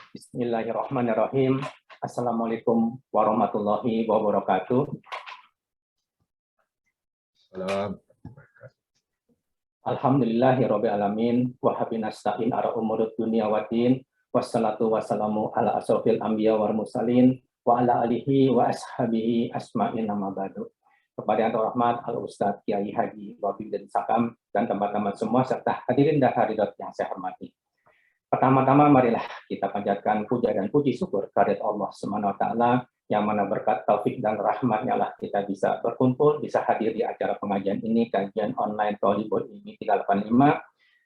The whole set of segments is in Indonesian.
Bismillahirrahmanirrahim. Assalamualaikum warahmatullahi wabarakatuh. Salam. Alhamdulillahirabbil alamin wa habi nasta'in ala umurud dunya waddin wassalatu wassalamu ala asrofil anbiya wal mursalin wa ala alihi wa ashabihi asma'in nama ba'du. Kepada yang terhormat Al-Ustadz Kiai Haji Wafiuddin Sakam dan teman-teman semua serta hadirin dan hadirat yang saya hormati. Pertama-tama marilah kita panjatkan puja dan puji syukur kehadirat Allah Subhanahu wa taala yang mana berkat taufik dan rahmatnya lah kita bisa berkumpul, bisa hadir di acara pengajian ini, kajian online Thalibul Ilmi 385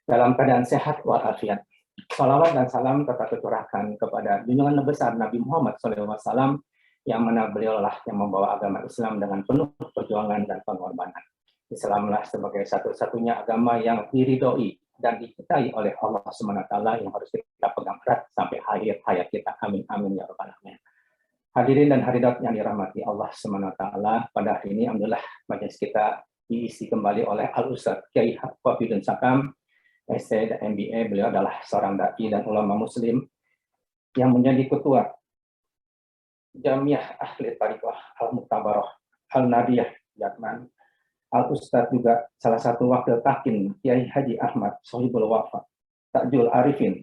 dalam keadaan sehat walafiat. Salawat dan salam tetap tercurahkan kepada junjungan besar Nabi Muhammad SAW yang mana beliau lah yang membawa agama Islam dengan penuh perjuangan dan pengorbanan. Islamlah sebagai satu-satunya agama yang diridhoi dan dicintai oleh Allah SWT yang harus kita pegang erat sampai akhir hayat kita. Amin, amin, ya rabbal alamin. Hadirin dan hadirat yang dirahmati Allah SWT, pada hari ini alhamdulillah majelis kita diisi kembali oleh Al-Ustadz Kiai Wafiuddin Sakam, SC dan MBA. Beliau adalah seorang dai dan ulama muslim yang menjadi ketua Jamiah Ahli Thariqah Al-Muktabarah Al-Nadiyah Jatman. Al-Ustadz juga salah satu wakil takin Kiai Haji Ahmad Sohibul Wafa Takjul Arifin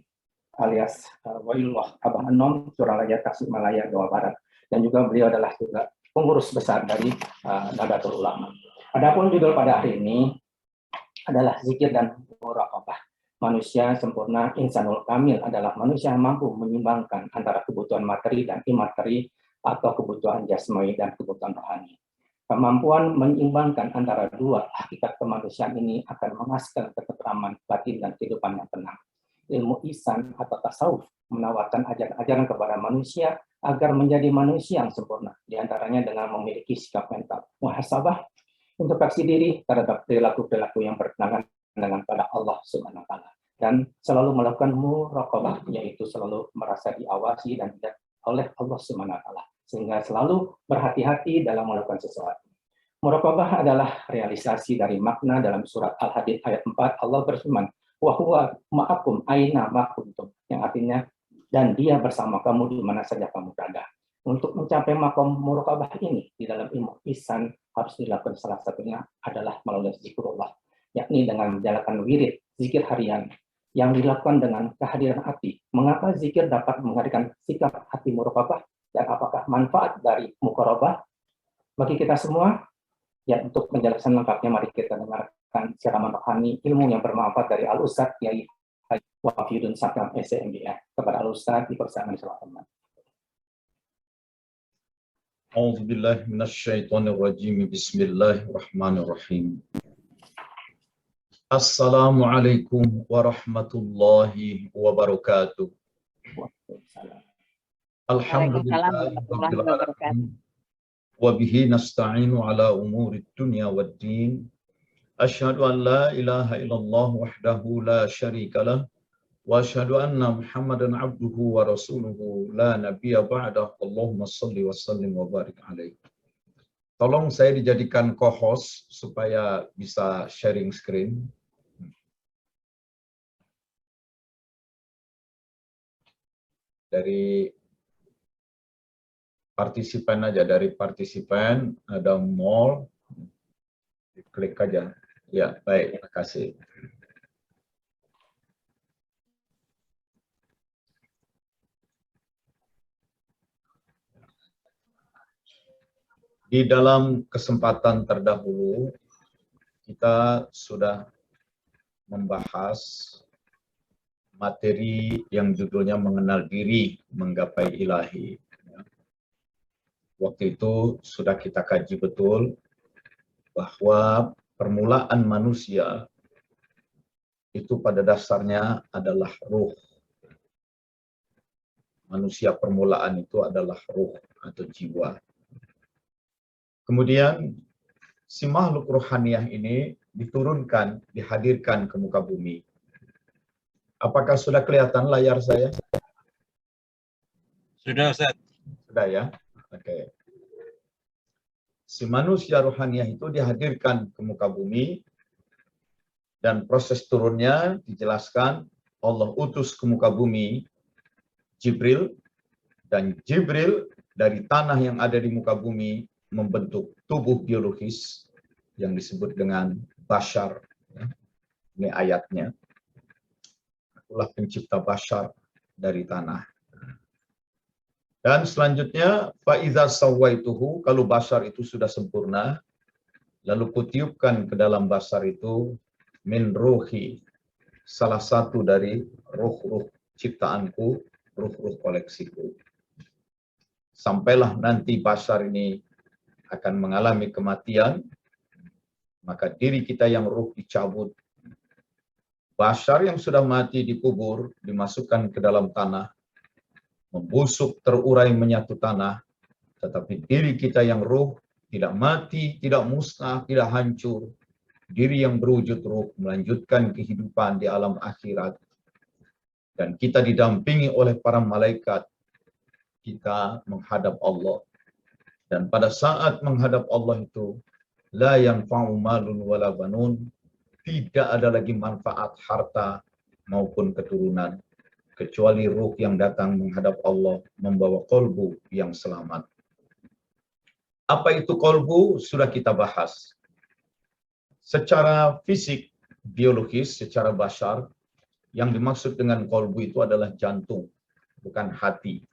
alias Wailullah Abah Anom Suralaya Tasikmalaya Jawa Barat, dan juga beliau adalah juga pengurus besar dari Nahdlatul Ulama. Adapun judul pada hari ini adalah zikir dan muraqabah. Manusia sempurna insanul kamil adalah manusia yang mampu menyimbangkan antara kebutuhan materi dan imateri atau kebutuhan jasmani dan kebutuhan rohani. Kemampuan menyeimbangkan antara dua hakikat kemanusiaan ini akan menghasilkan ketentraman batin dan kehidupan yang tenang. Ilmu ihsan atau tasawuf menawarkan ajaran-ajaran kepada manusia agar menjadi manusia yang sempurna, diantaranya dengan memiliki sikap mental muhasabah, introspeksi diri terhadap perilaku-perilaku yang bertentangan dengan pada Allah Subhanahu wa taala, dan selalu melakukan muraqabah, yaitu selalu merasa diawasi dan dilihat oleh Allah Subhanahu wa taala, sehingga selalu berhati-hati dalam melakukan sesuatu. Muraqabah adalah realisasi dari makna dalam surat Al-Hadid ayat 4. Allah berfirman, wa huwa ma'akum aina ma kuntum, yang artinya dan dia bersama kamu di mana saja kamu berada. Untuk mencapai makom muraqabah ini di dalam ilmu ihsan harus dilakukan, salah satunya adalah melalui zikrullah, yakni dengan menjalankan wirid zikir harian yang dilakukan dengan kehadiran hati. Mengapa zikir dapat menghadirkan sikap hati muraqabah, dan apakah manfaat dari muqarabah bagi kita semua? Ya, untuk penjelasan lengkapnya mari kita dengarkan ceramah rohani ilmu yang bermanfaat dari Al-Ustadz Kiai Haji Wafiuddin Sakam SMBA. Kepada Al-Ustadz dipersilakan silakan. A'udzu billahi minasyaitonir rajim. Bismillahirrahmanirrahim. Assalamualaikum warahmatullahi wabarakatuh. Alhamdulillahirabbil alamin. Wa bihi nasta'inu ala umurid dunya waddin. Asyhadu an la ilaha illallah wahdahu la syarikalah wa asyhadu anna Muhammadan abduhu wa rasuluhu la nabiyya ba'dah. Allahumma shalli wa sallim wa barik alaihi. Tolong saya dijadikan co-host supaya bisa sharing screen. Dari partisipan aja, dari partisipan ada more, klik aja. Ya, baik, terima kasih. Di dalam kesempatan terdahulu kita sudah membahas materi yang judulnya mengenal diri menggapai ilahi. Waktu itu sudah kita kaji betul bahwa permulaan manusia itu pada dasarnya adalah ruh. Manusia permulaan itu adalah ruh atau jiwa. Kemudian si makhluk rohaniah ini diturunkan, dihadirkan ke muka bumi. Apakah sudah kelihatan layar saya? Sudah, Ustaz. Sudah ya? Oke. Si manusia rohaniah itu dihadirkan ke muka bumi dan proses turunnya dijelaskan Allah utus ke muka bumi Jibril, dan Jibril dari tanah yang ada di muka bumi membentuk tubuh biologis yang disebut dengan bashar. Ini ayatnya. Itulah pencipta bashar dari tanah. Dan selanjutnya, fa'iza sawaituhu, kalau bashar itu sudah sempurna, lalu kutiupkan ke dalam bashar itu min ruhi, salah satu dari ruh-ruh ciptaanku, ruh-ruh koleksiku. Sampailah nanti bashar ini akan mengalami kematian, maka diri kita yang ruh dicabut. Bashar yang sudah mati dikubur, dimasukkan ke dalam tanah, membusuk, terurai, menyatu tanah, tetapi diri kita yang ruh tidak mati, tidak musnah, tidak hancur. Diri yang berwujud ruh melanjutkan kehidupan di alam akhirat. Dan kita didampingi oleh para malaikat, kita menghadap Allah. Dan pada saat menghadap Allah itu, la yanfa'u malun wala banun, tidak ada lagi manfaat harta maupun keturunan, kecuali ruh yang datang menghadap Allah membawa kolbu yang selamat. Apa itu kolbu? Sudah kita bahas. Secara fisik, biologis, secara bashar, yang dimaksud dengan kolbu itu adalah jantung, bukan hati.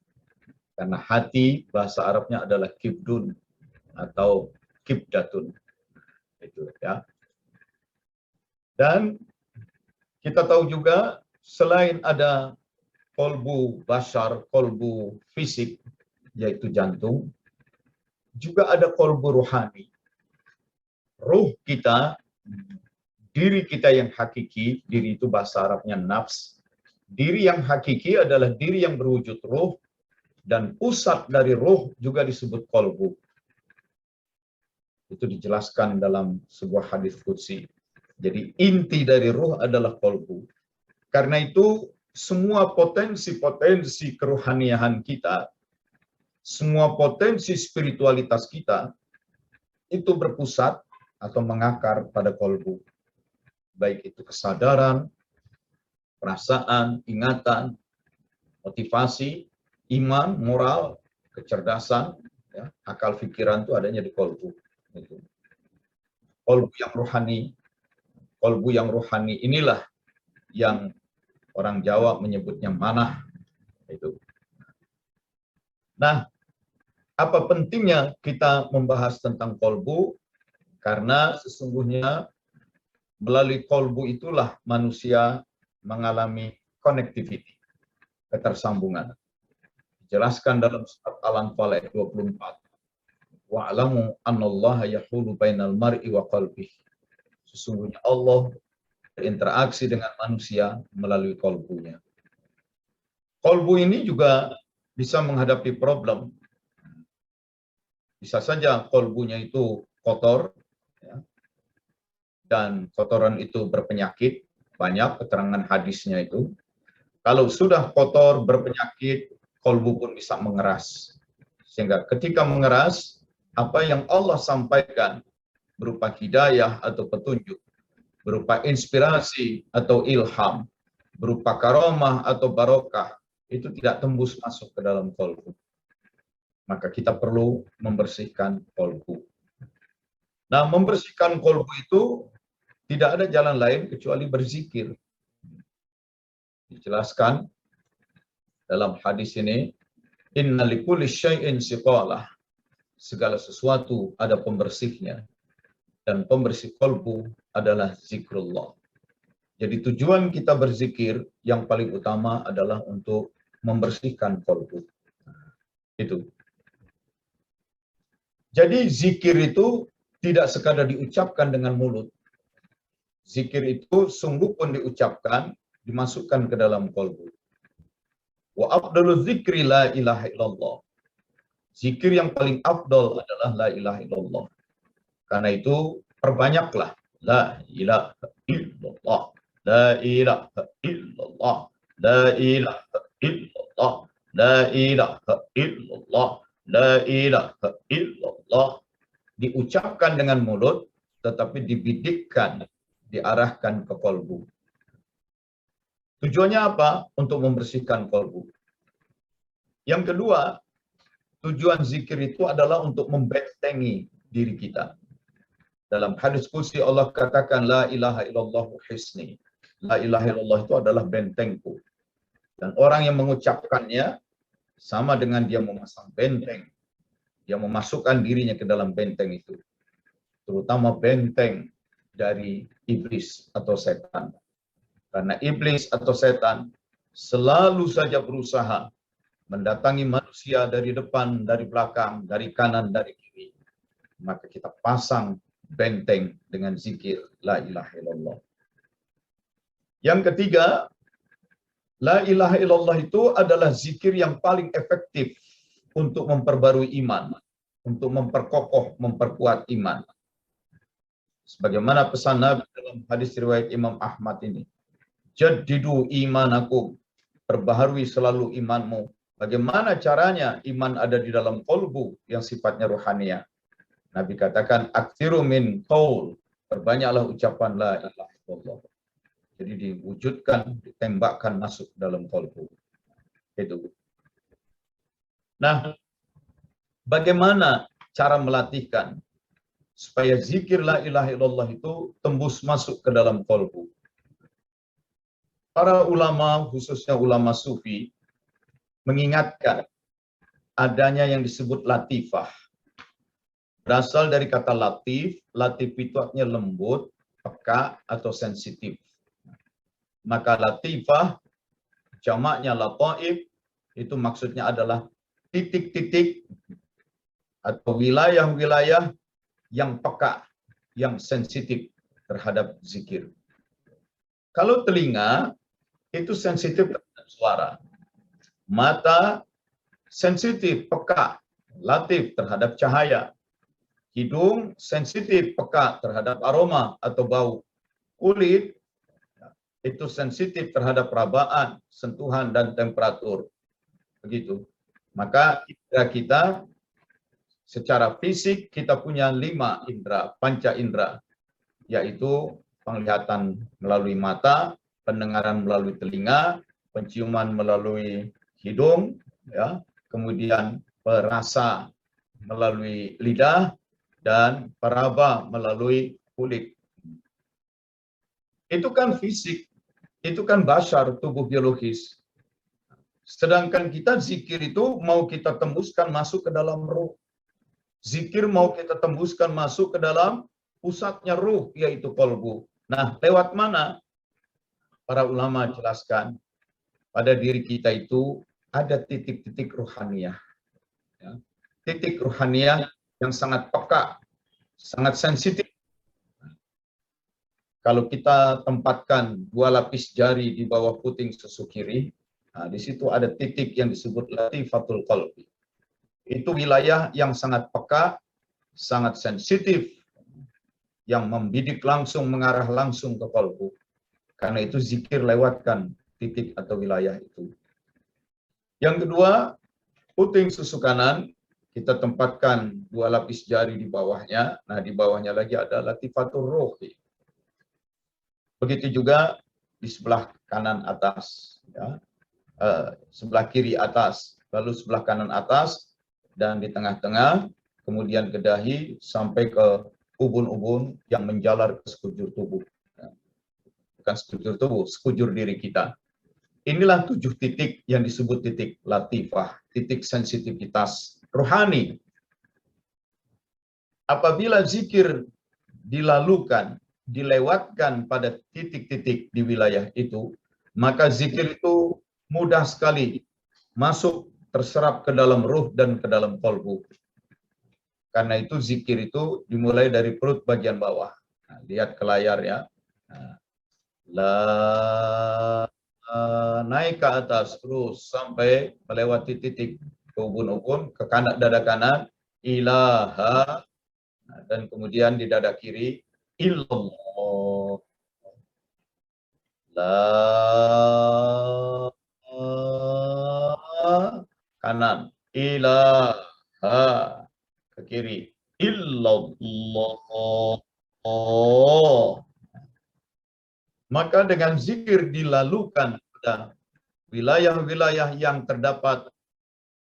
Karena hati, bahasa Arabnya adalah kibdun atau kibdatun. Itu ya. Dan kita tahu juga selain ada kolbu bashar, kolbu fisik, yaitu jantung, juga ada kolbu rohani. Ruh kita, diri kita yang hakiki, diri itu bahasa Arabnya nafs. Diri yang hakiki adalah diri yang berwujud ruh, dan pusat dari ruh juga disebut kolbu. Itu dijelaskan dalam sebuah hadis qudsi. Jadi inti dari ruh adalah kolbu. Karena itu semua potensi-potensi kerohanian kita, semua potensi spiritualitas kita, itu berpusat atau mengakar pada kolbu. Baik itu kesadaran, perasaan, ingatan, motivasi, iman, moral, kecerdasan, ya, akal pikiran itu adanya di kolbu. Kolbu yang rohani inilah yang orang Jawa menyebutnya manah. Itu. Nah, apa pentingnya kita membahas tentang kolbu? Karena sesungguhnya melalui kolbu itulah manusia mengalami connectivity, ketersambungan. Dijelaskan dalam surat Al-Anfal ayat 24. Wa'lamu annallaha yahulu bainal mar'i wa qalbih. Sesungguhnya Allah berinteraksi dengan manusia melalui kolbunya. Kolbu ini juga bisa menghadapi problem. Bisa saja kolbunya itu kotor, ya, dan kotoran itu berpenyakit, banyak keterangan hadisnya itu. Kalau sudah kotor, berpenyakit, kolbu pun bisa mengeras. Sehingga ketika mengeras, apa yang Allah sampaikan berupa hidayah atau petunjuk, berupa inspirasi atau ilham, berupa karomah atau barokah, itu tidak tembus masuk ke dalam kolbu. Maka kita perlu membersihkan kolbu. Nah, membersihkan kolbu itu tidak ada jalan lain kecuali berzikir. Dijelaskan dalam hadis ini, inna likulli syai'in siqalah. Segala sesuatu ada pembersihnya. Dan pembersih kolbu adalah zikrullah. Jadi tujuan kita berzikir yang paling utama adalah untuk membersihkan kolbu. Itu. Jadi zikir itu tidak sekadar diucapkan dengan mulut. Zikir itu sungguh pun diucapkan, dimasukkan ke dalam kolbu. Wa afdalu zikri la ilaha illallah. Zikir yang paling afdal adalah la ilaha illallah. Karena itu perbanyaklah la ilaha illallah, la ilaha illallah, la ilaha illallah, la ilaha illallah, la ilaha illallah. Diucapkan dengan mulut, tetapi dibidikkan, diarahkan ke kolbu. Tujuannya apa? Untuk membersihkan kolbu. Yang kedua, tujuan zikir itu adalah untuk membentengi diri kita. Dalam hadis qudsi Allah katakan, La ilaha illallah hisni. La ilaha illallah itu adalah bentengku. Dan orang yang mengucapkannya sama dengan dia memasang benteng. Dia memasukkan dirinya ke dalam benteng itu. Terutama benteng dari iblis atau setan. Karena iblis atau setan selalu saja berusaha mendatangi manusia dari depan, dari belakang, dari kanan, dari kiri. Maka kita pasang benteng dengan zikir La ilaha illallah. Yang ketiga, La ilaha illallah itu adalah zikir yang paling efektif untuk memperbarui iman, untuk memperkokoh, memperkuat iman. Sebagaimana pesan Nabi dalam hadis riwayat Imam Ahmad ini, Jaddidu imanakum, perbaharui selalu imanmu. Bagaimana caranya iman ada di dalam qalbu yang sifatnya rohania? Nabi katakan, aktsiru min qaul, perbanyaklah ucapan la ilaha illallah. Jadi diwujudkan, ditembakkan masuk dalam qalbu. Itu. Nah, bagaimana cara melatihkan supaya zikir la ilaha illallah itu tembus masuk ke dalam qalbu? Para ulama, khususnya ulama sufi, mengingatkan adanya yang disebut latifah. Berasal dari kata latif, latif itu artinya lembut, peka, atau sensitif. Maka latifah, jamaknya lataif, itu maksudnya adalah titik-titik atau wilayah-wilayah yang peka, yang sensitif terhadap zikir. Kalau telinga, itu sensitif terhadap suara. Mata, sensitif, peka, latif terhadap cahaya. Hidung, sensitif, peka terhadap aroma atau bau. Kulit, itu sensitif terhadap rabaan, sentuhan, dan temperatur. Begitu. Maka indera kita, secara fisik, kita punya 5 indera, panca indera, yaitu penglihatan melalui mata, pendengaran melalui telinga, penciuman melalui hidung, ya, kemudian perasa melalui lidah, dan peraba melalui kulit. Itu kan fisik, itu kan bashar, tubuh biologis. Sedangkan kita zikir itu mau kita tembuskan masuk ke dalam ruh. Zikir mau kita tembuskan masuk ke dalam pusatnya ruh, yaitu qalbu. Nah, lewat mana? Para ulama jelaskan, pada diri kita itu ada titik-titik ruhaniyah. Ya. Titik ruhaniyah yang sangat peka, sangat sensitif. Kalau kita tempatkan 2 lapis jari di bawah puting susu kiri, nah, di situ ada titik yang disebut latifatul qalbi. Itu wilayah yang sangat peka, sangat sensitif, yang membidik langsung, mengarah langsung ke qalbu. Karena itu zikir lewatkan titik atau wilayah itu. Yang kedua, puting susu kanan, kita tempatkan 2 lapis jari di bawahnya. Nah, di bawahnya lagi ada latifatul ruhi. Begitu juga di sebelah kanan atas, ya. Sebelah kiri atas, lalu sebelah kanan atas, dan di tengah-tengah, kemudian ke dahi sampai ke ubun-ubun yang menjalar ke sekujur tubuh. Bukan sekujur tubuh, sekujur diri kita. Inilah 7 titik yang disebut titik latifah, titik sensitivitas rohani. Apabila zikir dilalukan, dilewatkan pada titik-titik di wilayah itu, maka zikir itu mudah sekali masuk, terserap ke dalam ruh dan ke dalam qalbu. Karena itu zikir itu dimulai dari perut bagian bawah. Nah, lihat ke layar ya. Nah, naik ke atas terus sampai melewati titik ke ubun-ubun, ke kanan dada kanan, ilaha, dan kemudian di dada kiri, illallah. La kanan, ilaha, ke kiri, illallah. Maka dengan zikir dilalukan pada wilayah-wilayah yang terdapat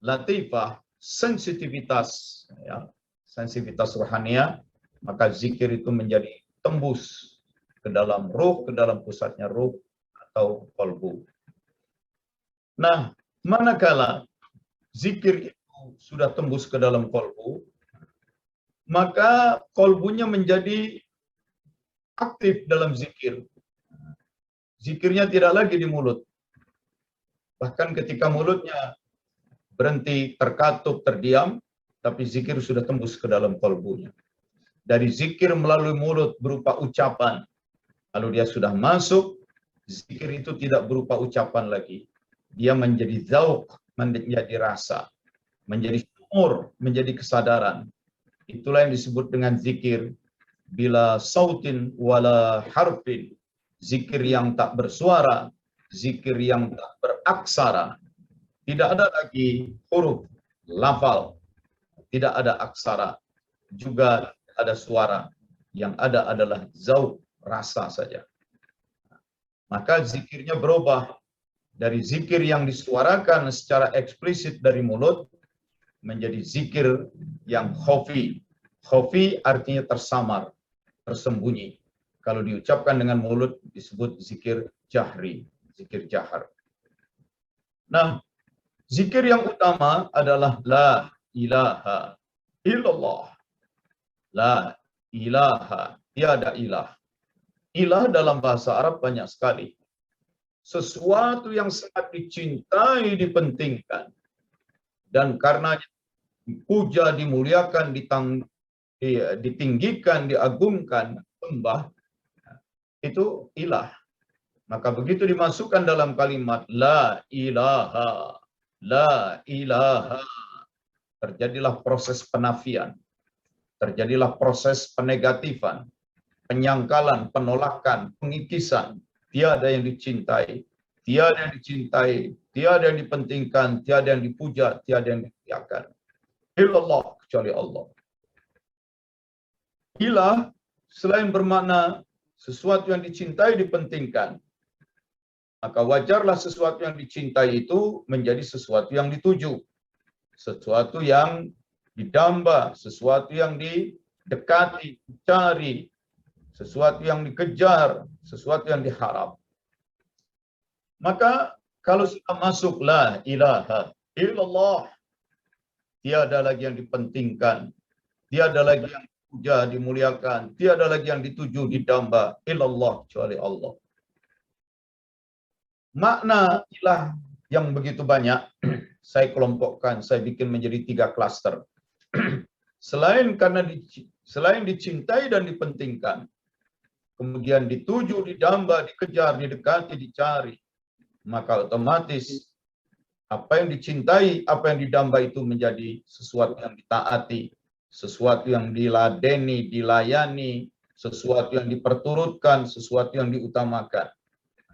latifah, sensitivitas, ya, sensitivitas rohania, maka zikir itu menjadi tembus ke dalam ruh, ke dalam pusatnya ruh atau kolbu. Nah, manakala zikir itu sudah tembus ke dalam kolbu, maka kolbunya menjadi aktif dalam zikir. Zikirnya tidak lagi di mulut. Bahkan ketika mulutnya berhenti, terkatup, terdiam, tapi zikir sudah tembus ke dalam kolbunya. Dari zikir melalui mulut berupa ucapan, lalu dia sudah masuk, zikir itu tidak berupa ucapan lagi. Dia menjadi zauq, menjadi rasa, menjadi syuur, menjadi kesadaran. Itulah yang disebut dengan zikir bila sautin wala harfin, zikir yang tak bersuara, zikir yang tak beraksara. Tidak ada lagi huruf, lafal, tidak ada aksara, juga ada suara. Yang ada adalah zauq, rasa saja. Maka zikirnya berubah dari zikir yang disuarakan secara eksplisit dari mulut menjadi zikir yang khafi. Khafi artinya tersamar, tersembunyi. Kalau diucapkan dengan mulut disebut zikir jahri, zikir jahar. Nah, zikir yang utama adalah la ilaha illallah. La ilaha, tiada ilah. Ilah dalam bahasa Arab banyak sekali. Sesuatu yang sangat dicintai, dipentingkan. Dan karena dipuja, dimuliakan, ditinggikan, diagungkan, sembah, itu ilah. Maka begitu dimasukkan dalam kalimat la ilaha, la ilaha, terjadilah proses penafian, terjadilah proses penegatifan, penyangkalan, penolakan, pengikisan. Tiada yang dicintai, tiada yang dicintai, tiada yang dipentingkan, tiada yang dipuja, tiada yang dimuliakan. Illallah, kecuali Allah. Ilah selain bermakna sesuatu yang dicintai, dipentingkan, maka wajarlah sesuatu yang dicintai itu menjadi sesuatu yang dituju, sesuatu yang didamba, sesuatu yang didekati, dicari, sesuatu yang dikejar, sesuatu yang diharap. Maka kalau sudah masuk la ilaha illallah, tiada lagi yang dipentingkan, tiada lagi yang dipuja, dimuliakan, tiada lagi yang dituju, didamba, illallah, kecuali Allah. Makna ilah yang begitu banyak, saya kelompokkan, saya bikin menjadi 3 klaster. Selain dicintai dan dipentingkan, kemudian dituju, didamba, dikejar, didekati, dicari, maka otomatis apa yang dicintai, apa yang didamba itu menjadi sesuatu yang ditaati, sesuatu yang diladeni, dilayani, sesuatu yang diperturutkan, sesuatu yang diutamakan.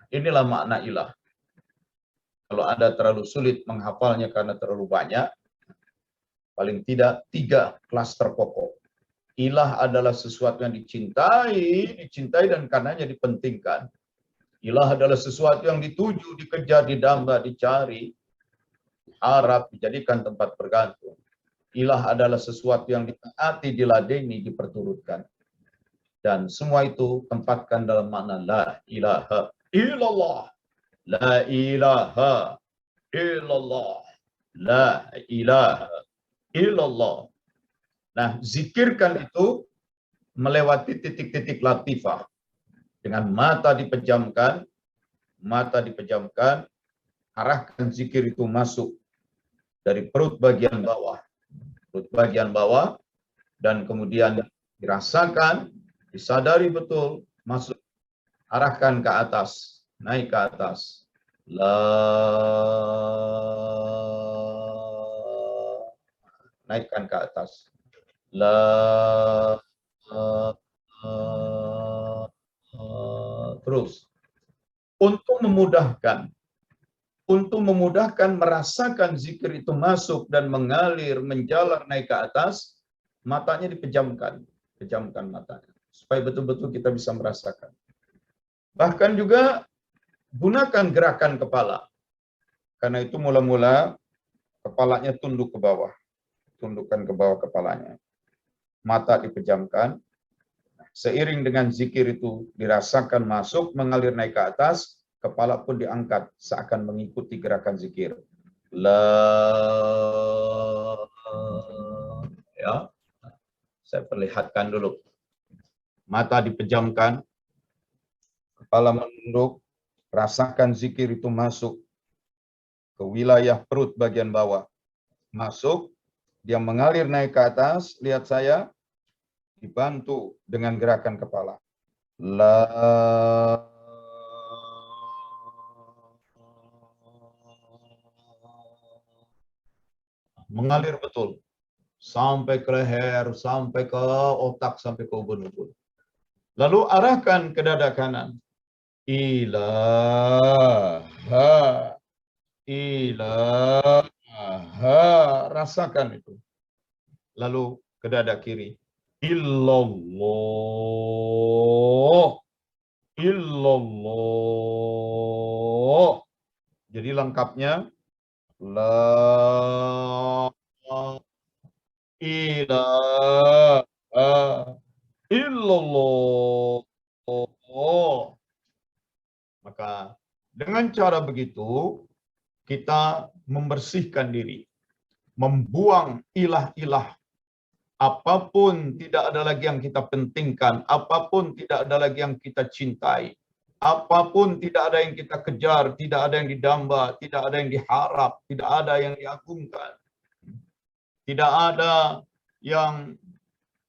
Inilah makna ilah. Kalau Anda terlalu sulit menghafalnya karena terlalu banyak, paling tidak 3 klaster pokok. Ilah adalah sesuatu yang dicintai dan karenanya dipentingkan. Ilah adalah sesuatu yang dituju, dikejar, didamba, dicari, harap, dijadikan tempat bergantung. Ilah adalah sesuatu yang ditaati, diladeni, diperturutkan. Dan semua itu tempatkan dalam makna la ilaha illallah. La ilaha illallah. La ilaha illallah. Nah, zikirkan itu melewati titik-titik latifah. Dengan mata dipejamkan, arahkan zikir itu masuk dari perut bagian bawah, dan kemudian dirasakan, disadari betul, masuk, arahkan ke atas, naik ke atas. Naikkan ke atas. Terus untuk memudahkan merasakan zikir itu masuk dan mengalir, menjalar naik ke atas, matanya dipejamkan, pejamkan matanya supaya betul-betul kita bisa merasakan. Bahkan juga gunakan gerakan kepala. Karena itu mula-mula kepalanya tunduk ke bawah. Tundukkan ke bawah kepalanya. Mata dipejamkan. Seiring dengan zikir itu dirasakan masuk, mengalir naik ke atas, kepala pun diangkat seakan mengikuti gerakan zikir. La, ya, saya perlihatkan dulu. Mata dipejamkan, kepala menunduk, rasakan zikir itu masuk ke wilayah perut bagian bawah. Masuk, dia mengalir naik ke atas, lihat saya, dibantu dengan gerakan kepala. La, mengalir betul sampai ke leher, sampai ke otak, sampai ke ubun-ubun. Lalu arahkan ke dada kanan. Ilaha, ilaha, rasakan itu. Lalu ke dada kiri. Illallah, illallah. Jadi lengkapnya la ilaha illallah. Maka dengan cara begitu kita membersihkan diri, membuang ilah-ilah. Apapun tidak ada lagi yang kita pentingkan, apapun tidak ada lagi yang kita cintai, apapun tidak ada yang kita kejar, tidak ada yang didamba, tidak ada yang diharap, tidak ada yang diagungkan, tidak ada yang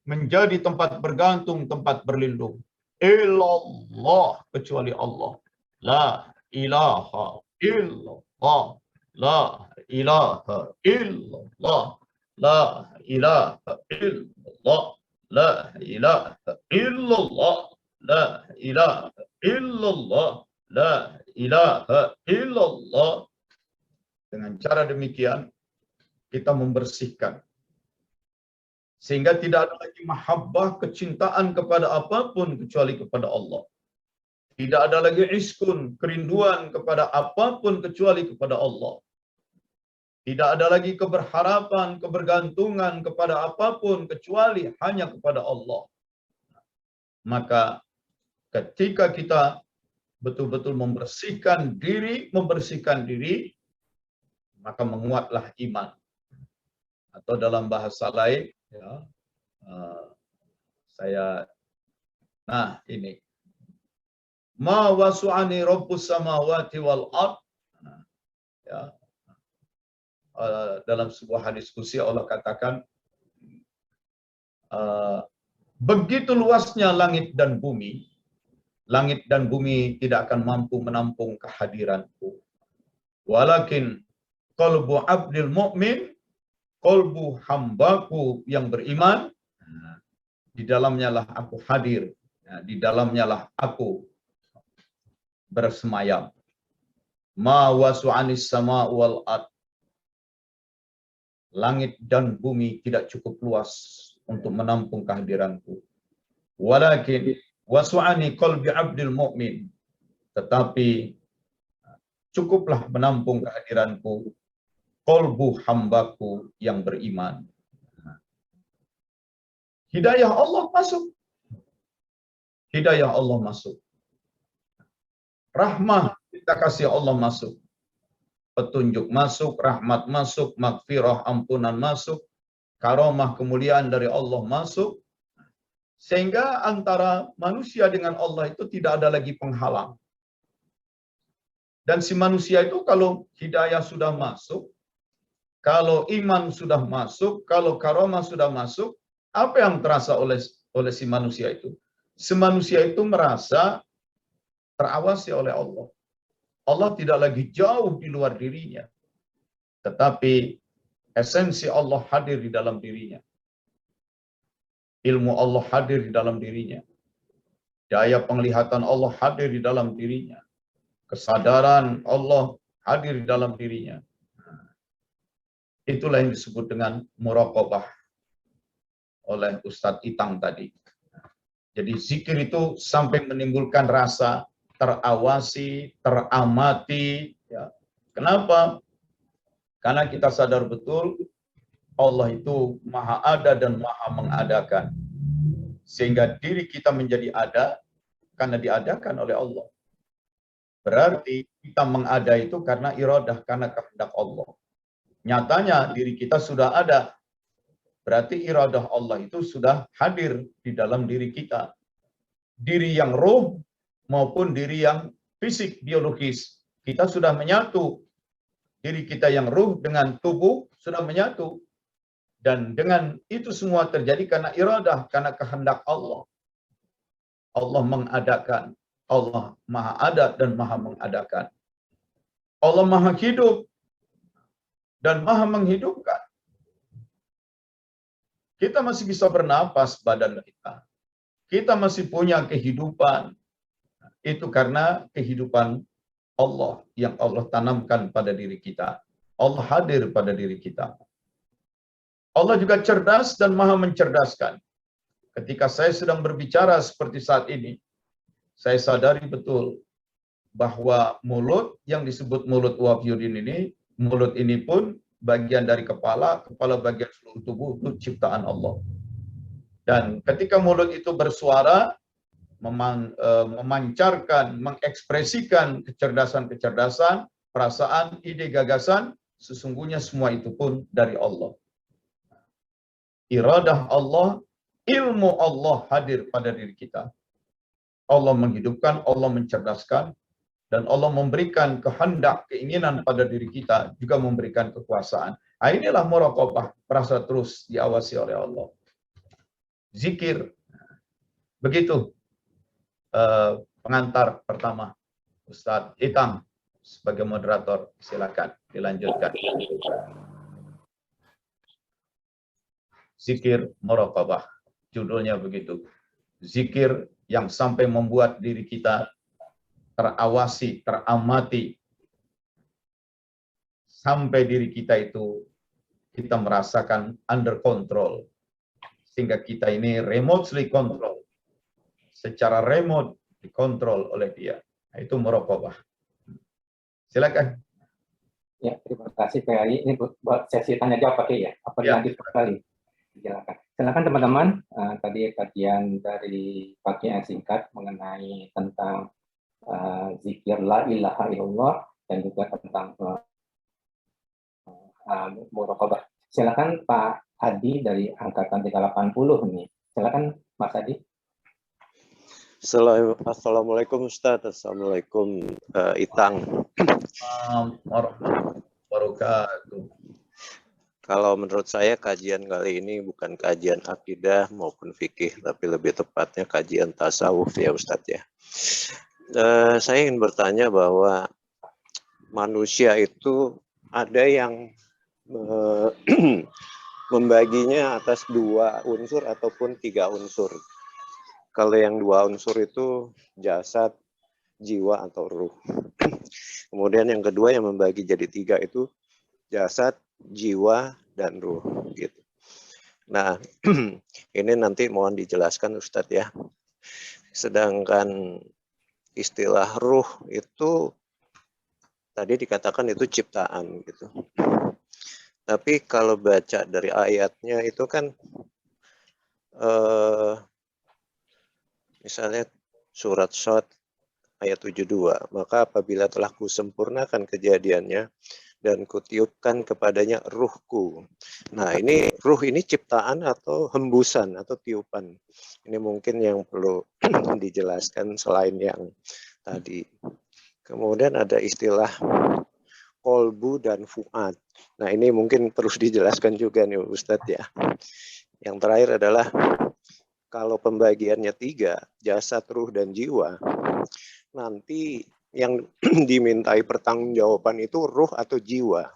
menjadi tempat bergantung, tempat berlindung. Illallah, kecuali Allah. La ilaha illallah. La ilaha illallah. La ilaha illallah. La ilaha illallah. La ilaha illallah. La ilaha illallah. Dengan cara demikian, kita membersihkan. Sehingga tidak ada lagi mahabbah, kecintaan kepada apapun kecuali kepada Allah. Tidak ada lagi iskun, kerinduan kepada apapun kecuali kepada Allah. Tidak ada lagi keberharapan, kebergantungan kepada apapun kecuali hanya kepada Allah. Maka ketika kita betul-betul membersihkan diri, maka menguatlah iman. Atau dalam bahasa lain, ya, ini. Ma wasu'ani rabbus samawati wal ard. Ya. Dalam sebuah diskusi Allah katakan, begitu luasnya langit dan bumi tidak akan mampu menampung kehadiranku. Walakin qalbu abdil mu'min, qalbu hambaku yang beriman, di dalamnya lah aku hadir, di dalamnya lah aku bersemayam. Ma wasu'anis sama'u wal ard. Langit dan bumi tidak cukup luas untuk menampung kehadiranku. Walakin wasu'ani qalbi abdil mu'min. Tetapi cukuplah menampung kehadiranku qalbu hambaku yang beriman. Hidayah Allah masuk. Hidayah Allah masuk. Rahmah kita kasih Allah masuk. Petunjuk masuk, rahmat masuk, maghfirah, ampunan masuk, karamah, kemuliaan dari Allah masuk. Sehingga antara manusia dengan Allah itu tidak ada lagi penghalang. Dan si manusia itu kalau hidayah sudah masuk, kalau iman sudah masuk, kalau karamah sudah masuk, apa yang terasa oleh si manusia itu? Si manusia itu merasa terawasi oleh Allah. Allah tidak lagi jauh di luar dirinya. Tetapi esensi Allah hadir di dalam dirinya. Ilmu Allah hadir di dalam dirinya. Daya penglihatan Allah hadir di dalam dirinya. Kesadaran Allah hadir di dalam dirinya. Itulah yang disebut dengan muraqabah oleh Ustadz Itang tadi. Jadi zikir itu sampai menimbulkan rasa terawasi, teramati. Ya. Kenapa? Karena kita sadar betul Allah itu maha ada dan maha mengadakan. Sehingga diri kita menjadi ada karena diadakan oleh Allah. Berarti kita mengada itu karena iradah, karena kehendak Allah. Nyatanya diri kita sudah ada. Berarti iradah Allah itu sudah hadir di dalam diri kita. Diri yang roh maupun diri yang fisik, biologis. Kita sudah menyatu. Diri kita yang roh dengan tubuh sudah menyatu. Dan dengan itu semua terjadi karena iradah, karena kehendak Allah. Allah mengadakan. Allah maha ada dan maha mengadakan. Allah maha hidup dan maha menghidupkan. Kita masih bisa bernapas badan kita. Kita masih punya kehidupan. Itu karena kehidupan Allah yang Allah tanamkan pada diri kita. Allah hadir pada diri kita. Allah juga cerdas dan maha mencerdaskan. Ketika saya sedang berbicara seperti saat ini, saya sadari betul bahwa mulut yang disebut mulut Wafiyuddin ini, mulut ini pun bagian dari kepala bagian seluruh tubuh itu ciptaan Allah. Dan ketika mulut itu bersuara, memancarkan, mengekspresikan kecerdasan-kecerdasan, perasaan, ide, gagasan, sesungguhnya semua itu pun dari Allah. Iradah Allah, ilmu Allah hadir pada diri kita. Allah menghidupkan, Allah mencerdaskan, dan Allah memberikan kehendak, keinginan pada diri kita, juga memberikan kekuasaan. Nah, inilah muraqabah, merasa terus diawasi oleh Allah. Zikir. Begitu pengantar pertama. Ustadz Itang sebagai moderator, silakan dilanjutkan. Zikir muraqabah, judulnya begitu. Zikir yang sampai membuat diri kita terawasi, teramati, sampai diri kita itu kita merasakan under control, sehingga kita ini remotely control, secara remote dikontrol oleh dia. Nah, itu muraqabah. Silakan. Ya, terima kasih Pak Yai. Ini buat sesi tanya jawab Pak ya. Apa dilanjut kembali? Silakan. Silakan teman-teman. Tadi kajian dari Pak yang singkat mengenai tentang zikir la ilaha illallah dan juga tentang muraqabah. Silakan Pak Adi dari angkatan 380 nih. Silakan Mas Adi. Assalamualaikum Ustaz. Assalamualaikum Itang. Warahmatullahi wabarakatuh. Kalau menurut saya kajian kali ini bukan kajian akidah maupun fikih, tapi lebih tepatnya kajian tasawuf ya Ustaz ya. Saya ingin bertanya bahwa manusia itu ada yang membaginya atas 2 unsur ataupun 3 unsur. Kalau yang 2 unsur itu jasad, jiwa atau ruh. Kemudian yang kedua yang membagi jadi 3 itu jasad, jiwa, dan ruh gitu. Nah, ini nanti mohon dijelaskan Ustadz ya. Sedangkan istilah ruh itu tadi dikatakan itu ciptaan gitu. Tapi kalau baca dari ayatnya itu kan misalnya surat Shad ayat 72, maka apabila telah kusempurnakan kejadiannya dan kutiupkan kepadanya ruhku. Nah, ini ruh ini ciptaan atau hembusan atau tiupan? Ini mungkin yang perlu dijelaskan selain yang tadi. Kemudian ada istilah kolbu dan fuad. Nah, ini mungkin perlu dijelaskan juga nih Ustadz ya. Yang terakhir adalah kalau pembagiannya 3, jasad, ruh, dan jiwa, nanti yang dimintai pertanggungjawaban itu ruh atau jiwa.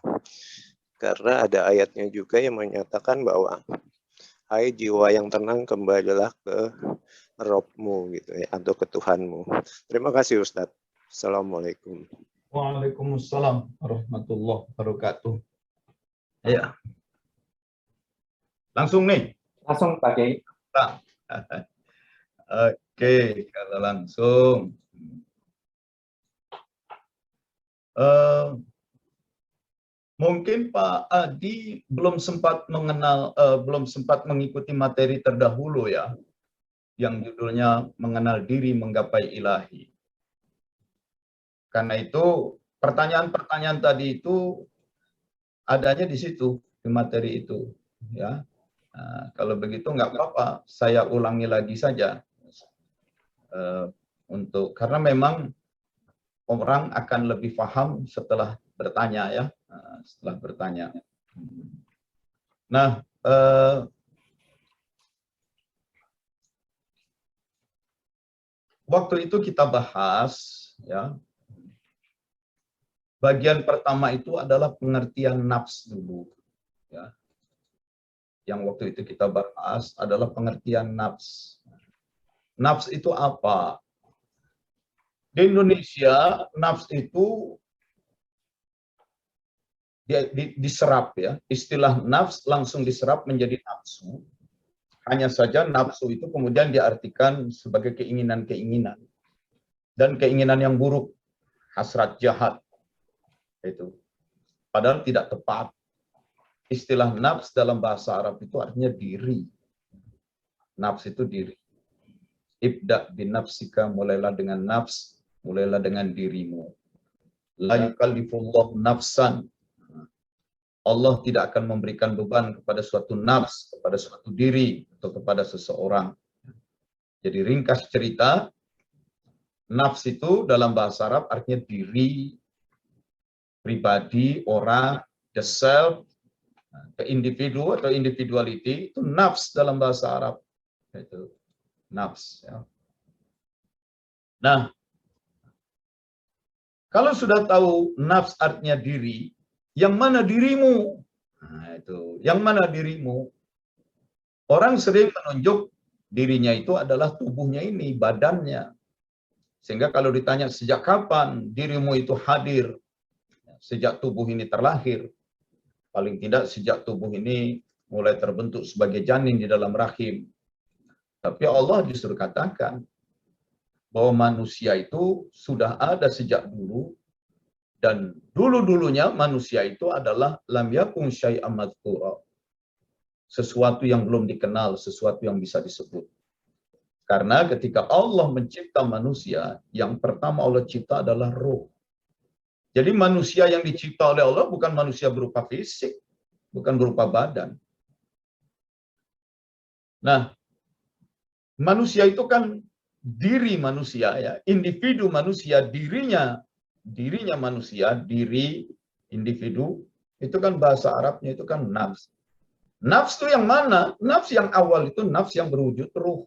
Karena ada ayatnya juga yang menyatakan bahwa hai jiwa yang tenang, kembalilah ke Robmu gitu ya, atau ke Tuhanmu. Terima kasih Ustadz. Assalamualaikum. Waalaikumsalam warahmatullahi wabarakatuh. Ya. Langsung nih. Langsung Pak Kiai. Oke, kalau langsung. Mungkin Pak Adi belum sempat mengenal, belum sempat mengikuti materi terdahulu ya, yang judulnya mengenal diri menggapai ilahi. Karena itu pertanyaan-pertanyaan tadi itu adanya di situ, di materi itu, ya. Nah, kalau begitu nggak apa-apa, saya ulangi lagi saja karena memang orang akan lebih paham setelah bertanya ya, setelah bertanya. Nah, waktu itu kita bahas ya, bagian pertama itu adalah pengertian nafs dulu ya. Yang waktu itu kita bahas adalah pengertian nafs. Nafs itu apa? Di Indonesia, nafs itu diserap ya. Istilah nafs langsung diserap menjadi nafsu. Hanya saja nafsu itu kemudian diartikan sebagai keinginan-keinginan. Dan keinginan yang buruk, hasrat jahat. Itu. Padahal tidak tepat. Istilah nafs dalam bahasa Arab itu artinya diri. Nafs itu diri. Ibda bin nafsika, mulailah dengan nafs, mulailah dengan dirimu. La yukallifullahu nafsan. Allah tidak akan memberikan beban kepada suatu nafs, kepada suatu diri, atau kepada seseorang. Jadi ringkas cerita, nafs itu dalam bahasa Arab artinya diri, pribadi, orang, the self, the individu atau individuality, itu nafs dalam bahasa Arab. Itu nafs. Ya. Nah, kalau sudah tahu nafs artinya diri, yang mana dirimu? Nah, itu. Yang mana dirimu? Orang sering menunjuk dirinya itu adalah tubuhnya ini, badannya. Sehingga kalau ditanya sejak kapan dirimu itu hadir? Sejak tubuh ini terlahir. Paling tidak sejak tubuh ini mulai terbentuk sebagai janin di dalam rahim. Tapi Allah justru katakan bahwa manusia itu sudah ada sejak dulu. Dan dulu-dulunya manusia itu adalah lam yakun syai'an madhkura. Sesuatu yang belum dikenal, sesuatu yang bisa disebut. Karena ketika Allah mencipta manusia, yang pertama Allah cipta adalah ruh. Jadi manusia yang dicipta oleh Allah bukan manusia berupa fisik, bukan berupa badan. Nah, manusia itu kan diri manusia ya, individu manusia, dirinya manusia, diri individu, itu kan bahasa Arabnya itu kan nafs. Nafs itu yang mana? Nafs yang awal itu nafs yang berwujud ruh.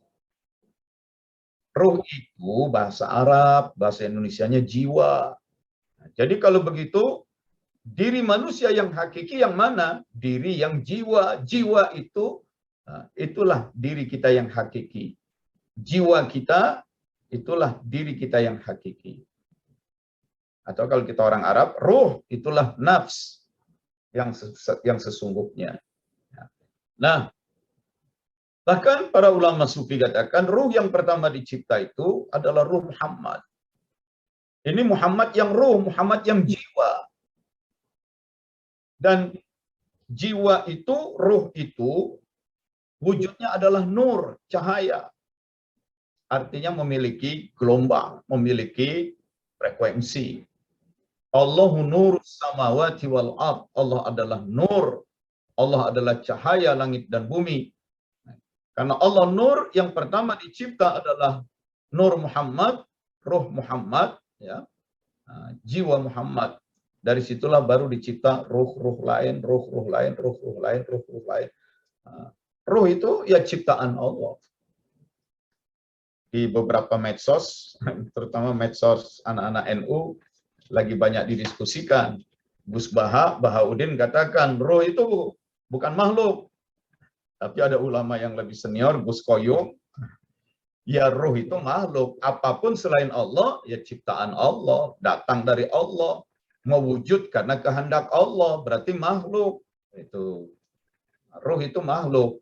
Ruh itu bahasa Arab, bahasa Indonesianya jiwa. Jadi kalau begitu, diri manusia yang hakiki yang mana? Diri yang jiwa. Jiwa itu, itulah diri kita yang hakiki. Jiwa kita, itulah diri kita yang hakiki. Atau kalau kita orang Arab, ruh itulah nafs yang sesungguhnya. Nah, bahkan para ulama sufi katakan ruh yang pertama dicipta itu adalah ruh Muhammad. Ini Muhammad yang ruh, Muhammad yang jiwa. Dan jiwa itu, ruh itu, wujudnya adalah nur, cahaya. Artinya memiliki gelombang, memiliki frekuensi. Allahu nur samawati wal ard. Allah adalah nur. Allah adalah cahaya langit dan bumi. Karena Allah nur, yang pertama dicipta adalah nur Muhammad, ruh Muhammad, ya, jiwa Muhammad. Dari situlah baru dicipta ruh-ruh lain, ruh-ruh lain, ruh-ruh lain, ruh-ruh lain. Ruh itu ya ciptaan Allah. Di beberapa medsos, terutama medsos anak-anak NU, lagi banyak didiskusikan. Gus Bahaudin katakan roh itu bukan makhluk. Tapi ada ulama yang lebih senior, Gus Koyum, ya roh itu makhluk. Apapun selain Allah, ya ciptaan Allah, datang dari Allah, mewujud karena kehendak Allah, berarti makhluk. Itu roh itu makhluk.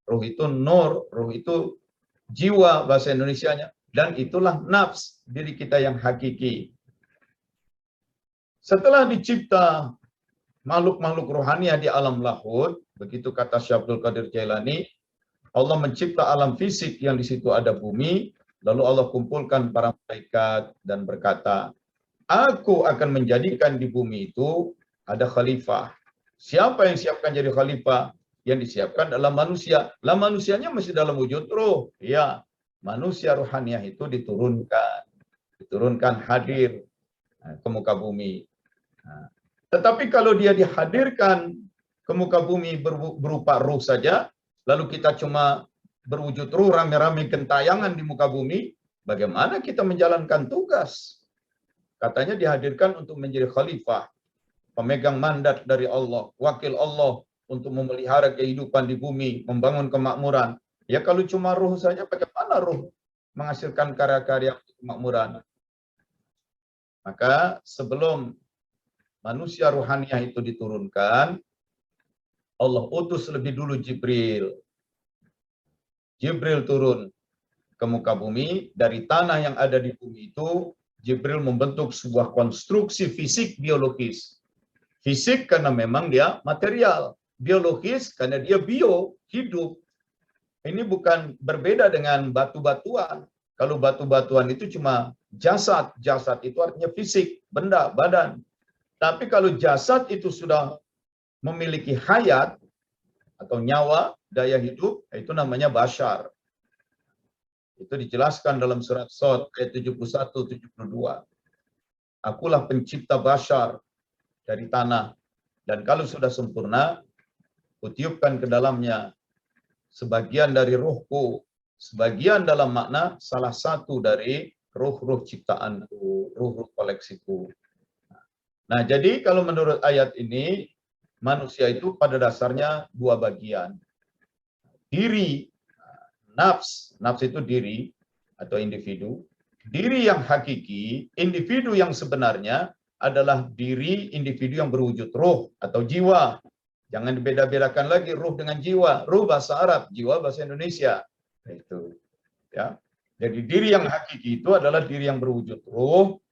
Roh itu nur, roh itu jiwa bahasa Indonesianya, dan itulah nafs, diri kita yang hakiki. Setelah dicipta makhluk-makhluk rohaniah di alam lahut, begitu kata Syekh Abdul Qadir Jailani, Allah mencipta alam fisik yang di situ ada bumi, lalu Allah kumpulkan para malaikat dan berkata, aku akan menjadikan di bumi itu ada khalifah. Siapa yang siapkan jadi khalifah? Yang disiapkan adalah manusia. Lah manusianya masih dalam wujud roh. Ya, manusia rohaniah itu diturunkan hadir ke muka bumi. Tetapi kalau dia dihadirkan ke muka bumi berupa ruh saja, lalu kita cuma berwujud ruh rame-rame gentayangan di muka bumi, bagaimana kita menjalankan tugas? Katanya dihadirkan untuk menjadi khalifah, pemegang mandat dari Allah, wakil Allah untuk memelihara kehidupan di bumi, membangun kemakmuran. Ya kalau cuma ruh saja, bagaimana ruh menghasilkan karya-karya kemakmuran? Maka sebelum manusia rohaniah itu diturunkan, Allah utus lebih dulu Jibril. Jibril turun ke muka bumi, dari tanah yang ada di bumi itu, Jibril membentuk sebuah konstruksi fisik biologis. Fisik karena memang dia material, biologis karena dia bio, hidup. Ini bukan berbeda dengan batu-batuan. Kalau batu-batuan itu cuma jasad, jasad itu artinya fisik, benda, badan. Tapi kalau jasad itu sudah memiliki hayat atau nyawa, daya hidup, itu namanya bashar. Itu dijelaskan dalam surat Shad ayat 71-72. Akulah pencipta bashar dari tanah. Dan kalau sudah sempurna, kutiupkan ke dalamnya sebagian dari ruhku, sebagian dalam makna salah satu dari ruh-ruh ciptaanku, ruh-ruh koleksiku. Nah, jadi kalau menurut ayat ini, manusia itu pada dasarnya dua bagian. Diri, nafs itu diri atau individu. Diri yang hakiki, individu yang sebenarnya adalah diri individu yang berwujud roh atau jiwa. Jangan dibeda-bedakan lagi ruh dengan jiwa. Ruh bahasa Arab, jiwa bahasa Indonesia. Itu. Ya. Jadi diri yang hakiki itu adalah diri yang berwujud roh,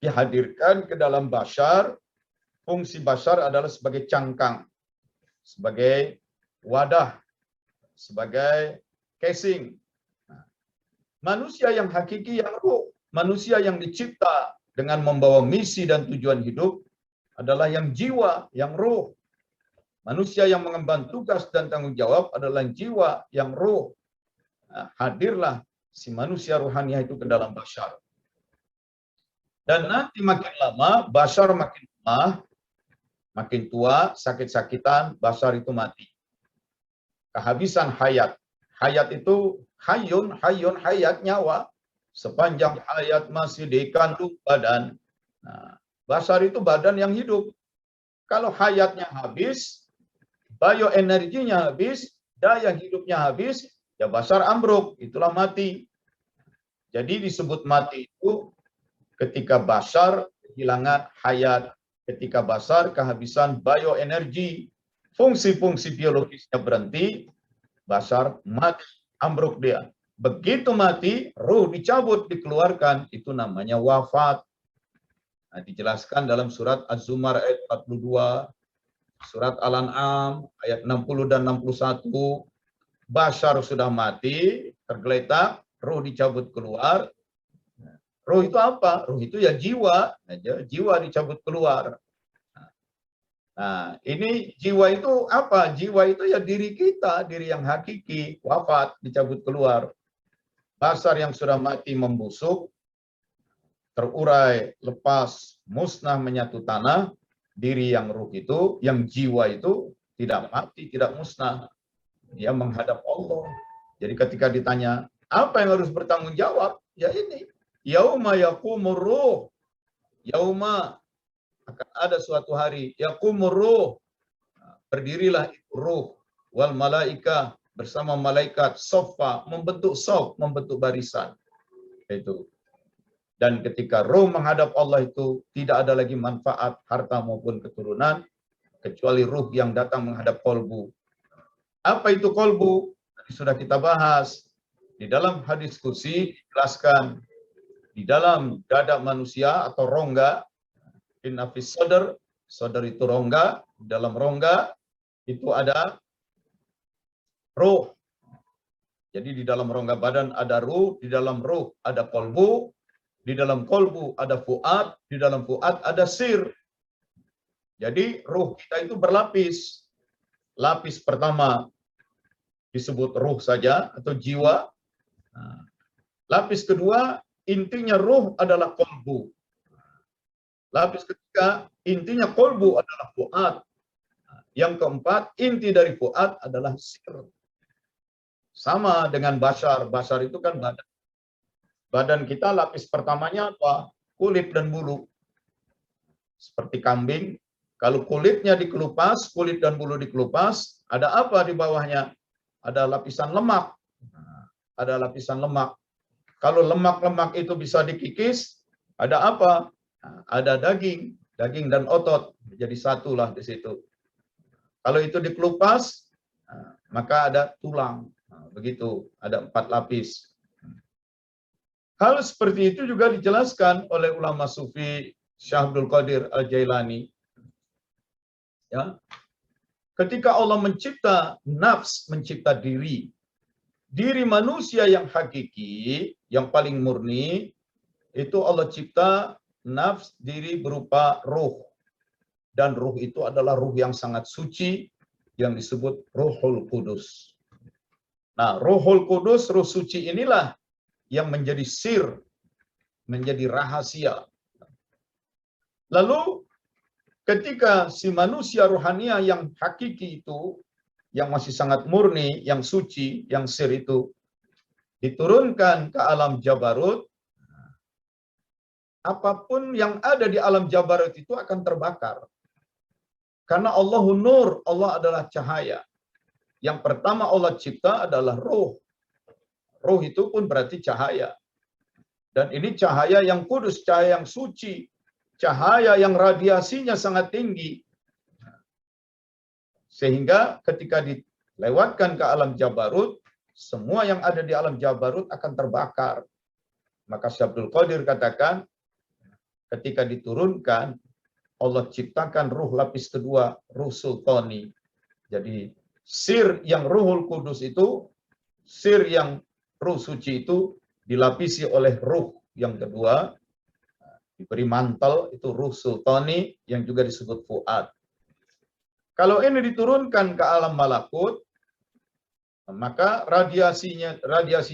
dihadirkan ke dalam bashar. Fungsi bashar adalah sebagai cangkang, sebagai wadah, sebagai casing. Nah, manusia yang hakiki yang ruh, manusia yang dicipta dengan membawa misi dan tujuan hidup adalah yang jiwa, yang ruh. Manusia yang mengemban tugas dan tanggung jawab adalah jiwa, yang ruh. Nah, hadirlah si manusia rohaniah itu ke dalam bashar. Dan nanti makin lama, bashar makin lemah, makin tua, sakit-sakitan, bashar itu mati. Kehabisan hayat. Hayat itu hayun, hayat, nyawa. Sepanjang hayat masih dikandung badan. Nah, bashar itu badan yang hidup. Kalau hayatnya habis, bioenerginya habis, daya hidupnya habis, ya bashar ambruk, itulah mati. Jadi disebut mati itu ketika bashar kehilangan hayat, ketika bashar kehabisan bioenergi, fungsi-fungsi biologisnya berhenti, bashar mati, ambruk dia. Begitu mati, ruh dicabut, dikeluarkan, itu namanya wafat. Nah, dijelaskan dalam surat Az-Zumar ayat 42, surat Al-An'am ayat 60 dan 61, bashar sudah mati, tergeletak, ruh dicabut keluar. Ruh itu apa? Ruh itu ya jiwa, jiwa dicabut keluar. Nah, ini jiwa itu apa? Jiwa itu ya diri kita, diri yang hakiki, wafat, dicabut keluar. Bashar yang sudah mati membusuk, terurai, lepas, musnah menyatu tanah, diri yang ruh itu, yang jiwa itu tidak mati, tidak musnah. Dia menghadap Allah. Jadi ketika ditanya, apa yang harus bertanggung jawab? Ya ini, yauma yaqumur ruh. Yauma akan ada suatu hari, yaqumur ruh. Berdirilah ruh wal malaika bersama malaikat sofa, membentuk sof, membentuk barisan. Itu. Dan ketika roh menghadap Allah itu tidak ada lagi manfaat harta maupun keturunan kecuali ruh yang datang menghadap kolbu. Apa itu kolbu? Tadi sudah kita bahas. Di dalam hadis kursi dijelaskan di dalam dada manusia atau rongga, inna fis sadr, sadr itu rongga, Dalam rongga itu ada ruh. Jadi di dalam rongga badan ada ruh, di dalam ruh ada kolbu, di dalam kolbu ada fuad, di dalam fuad ada sir. Jadi ruh kita itu berlapis. Lapis pertama disebut ruh saja atau jiwa. Nah, lapis kedua intinya ruh adalah kolbu. Lapis ketiga intinya kolbu adalah fuad. Yang keempat inti dari fuad adalah sir. Sama dengan basar. Basar itu kan badan. Badan kita lapis pertamanya apa? Kulit dan bulu. Seperti kambing. Kalau kulitnya dikelupas, kulit dan bulu dikelupas, ada apa di bawahnya? Ada lapisan lemak. Ada lapisan lemak. Kalau lemak-lemak itu bisa dikikis, ada apa? Ada daging. Daging dan otot. Jadi satulah di situ. Kalau itu dikelupas, maka ada tulang. Begitu, ada 4 lapis. Hal seperti itu juga dijelaskan oleh ulama sufi Syekh Abdul Qadir Al-Jailani. Ya. Ketika Allah mencipta nafs, mencipta diri manusia yang hakiki, yang paling murni, itu Allah cipta nafs diri berupa ruh. Dan ruh itu adalah ruh yang sangat suci, yang disebut Ruhul Kudus. Nah, Ruhul Kudus, ruh suci inilah yang menjadi sir, menjadi rahasia. Lalu ketika si manusia rohania yang hakiki itu, yang masih sangat murni, yang suci, yang sir itu, diturunkan ke alam Jabarut, apapun yang ada di alam Jabarut itu akan terbakar. Karena Allahun Nur, Allah adalah cahaya. Yang pertama Allah cipta adalah ruh. Ruh itu pun berarti cahaya. Dan ini cahaya yang kudus, cahaya yang suci. Cahaya yang radiasinya sangat tinggi. Sehingga ketika dilewatkan ke alam Jabarut, semua yang ada di alam Jabarut akan terbakar. Maka Syekh Abdul Qadir katakan, ketika diturunkan, Allah ciptakan ruh lapis kedua, ruh sultani. Jadi sir yang Ruhul Kudus itu, sir yang ruh suci itu dilapisi oleh ruh yang kedua, diberi mantel, itu ruh sultani yang juga disebut fuad. Kalau ini diturunkan ke alam malakut, maka radiasi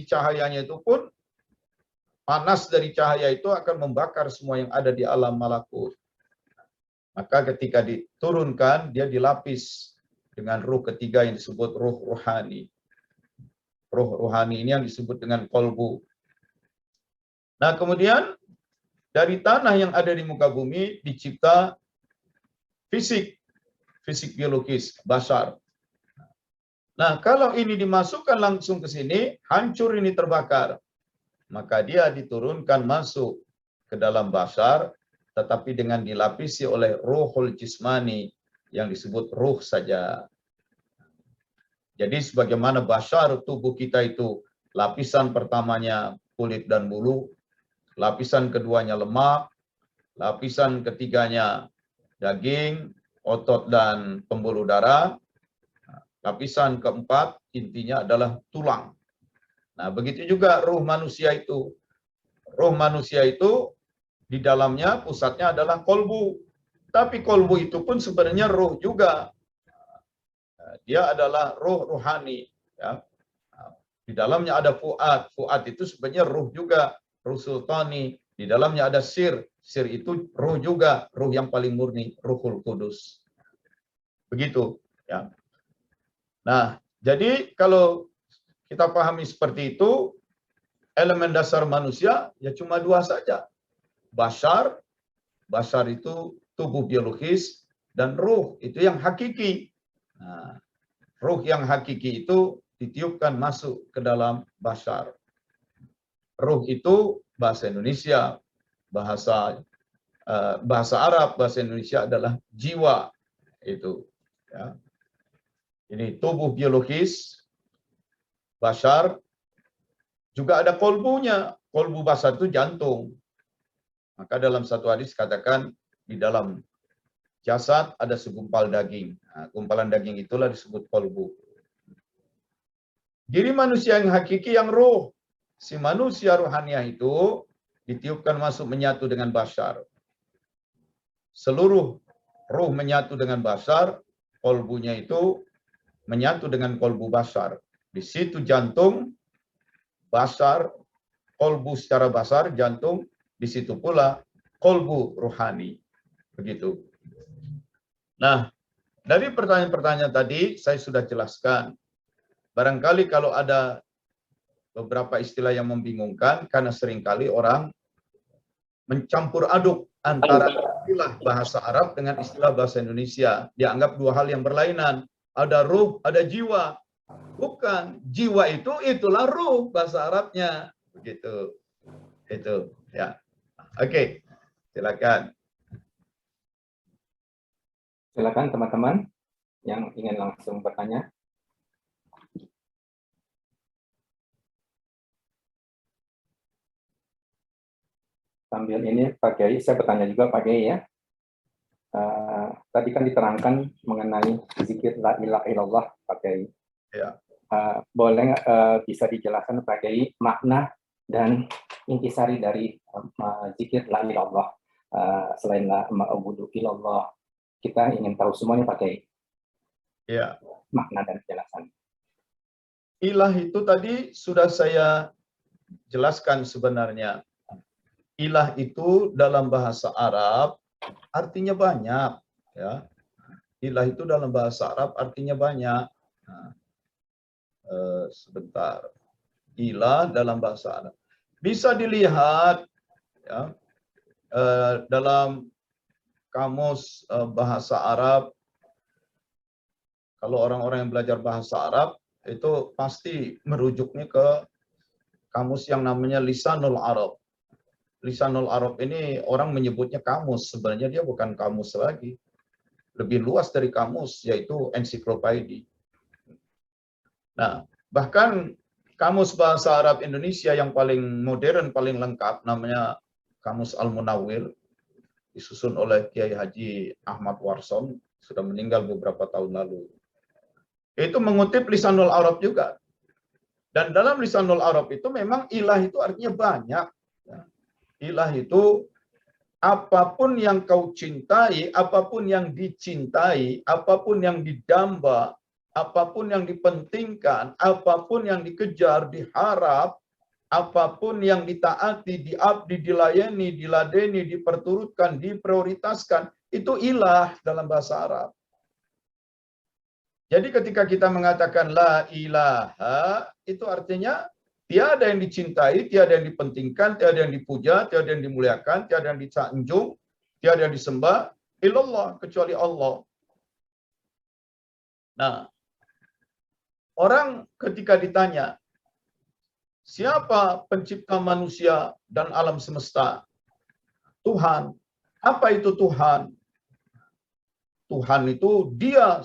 cahayanya itu pun, panas dari cahaya itu akan membakar semua yang ada di alam malakut. Maka ketika diturunkan, dia dilapis dengan ruh ketiga yang disebut ruh ruhani. Ruh ruhani ini yang disebut dengan kolbu. Nah, kemudian dari tanah yang ada di muka bumi dicipta fisik biologis, basar. Nah, kalau ini dimasukkan langsung ke sini, hancur ini terbakar. Maka dia diturunkan masuk ke dalam basar, tetapi dengan dilapisi oleh ruhul jismani yang disebut ruh saja. Jadi sebagaimana basar tubuh kita itu, lapisan pertamanya kulit dan bulu, lapisan keduanya lemak, lapisan ketiganya daging, otot dan pembuluh darah, lapisan keempat intinya adalah tulang. Nah, begitu juga ruh manusia itu. Ruh manusia itu di dalamnya pusatnya adalah kolbu. Tapi kolbu itu pun sebenarnya ruh juga. Dia adalah ruh ruhani. Ya. Di dalamnya ada fuad. Fuad itu sebenarnya ruh juga. Ruh sultani. Di dalamnya ada sir. Sir itu ruh juga. Ruh yang paling murni. Ruhul Kudus. Begitu. Ya. Nah, jadi kalau kita pahami seperti itu, elemen dasar manusia ya cuma 2 saja. Basar itu tubuh biologis, dan ruh itu yang hakiki. Nah, ruh yang hakiki itu ditiupkan masuk ke dalam basar. Ruh itu bahasa Indonesia, bahasa Arab, bahasa Indonesia adalah jiwa. Itu. Ya. Ini tubuh biologis, basar, juga ada kolbunya. Kolbu basar itu jantung. Maka dalam satu hadis katakan, di dalam jasad ada segumpal daging. Nah, gumpalan daging itulah disebut qalbu. Diri manusia yang hakiki yang ruh. Si manusia ruhaniah itu ditiupkan masuk menyatu dengan bashar. Seluruh ruh menyatu dengan bashar, qalbunya itu menyatu dengan qalbu bashar. Di situ jantung, bashar, qalbu secara bashar, jantung, di situ pula qalbu ruhani. Begitu. Nah, dari pertanyaan-pertanyaan tadi saya sudah jelaskan. Barangkali kalau ada beberapa istilah yang membingungkan karena seringkali orang mencampur aduk antara istilah bahasa Arab dengan istilah bahasa Indonesia. Dianggap dua hal yang berlainan. Ada ruh, ada jiwa. Bukan. Jiwa itulah ruh bahasa Arabnya. Begitu. Itu ya. Oke. Silakan. Silakan teman-teman yang ingin langsung bertanya. Sambil ini Pak Kiai, saya bertanya juga Pak Kiai ya. Tadi kan diterangkan mengenai zikir la ilaha illallah Pak Kiai. Ya. Boleh bisa dijelaskan Pak Kiai makna dan intisari dari zikir la ilaha illallah selain la ma'budu illallah. Kita ingin tahu semuanya Pak Kiai. Ya. Makna dan penjelasan. Ilah itu tadi sudah saya jelaskan sebenarnya. Ilah itu dalam bahasa Arab artinya banyak, ya. Ilah itu dalam bahasa Arab artinya banyak. Nah, sebentar. Ilah dalam bahasa Arab bisa dilihat, ya, dalam kamus bahasa Arab. Kalau orang-orang yang belajar bahasa Arab itu pasti merujuknya ke kamus yang namanya Lisanul Arab. Lisanul Arab ini orang menyebutnya kamus, sebenarnya dia bukan kamus lagi. Lebih luas dari kamus, yaitu ensiklopedi. Nah, bahkan kamus bahasa Arab Indonesia yang paling modern, paling lengkap, namanya Kamus Al-Munawwir, disusun oleh Kiai Haji Ahmad Warson, sudah meninggal beberapa tahun lalu. Itu mengutip Lisanul Arab juga. Dan dalam Lisanul Arab itu memang ilah itu artinya banyak. Ilah itu apapun yang kau cintai, apapun yang dicintai, apapun yang didamba, apapun yang dipentingkan, apapun yang dikejar, diharap, apapun yang ditaati, diabdi, dilayani, diladeni, diperturutkan, diprioritaskan, itu ilah dalam bahasa Arab. Jadi ketika kita mengatakan la ilaha, itu artinya tiada yang dicintai, tiada yang dipentingkan, tiada yang dipuja, tiada yang dimuliakan, tiada yang disanjung, tiada yang disembah, illallah, kecuali Allah. Nah, orang ketika ditanya, siapa pencipta manusia dan alam semesta? Tuhan. Apa itu Tuhan? Tuhan itu dia,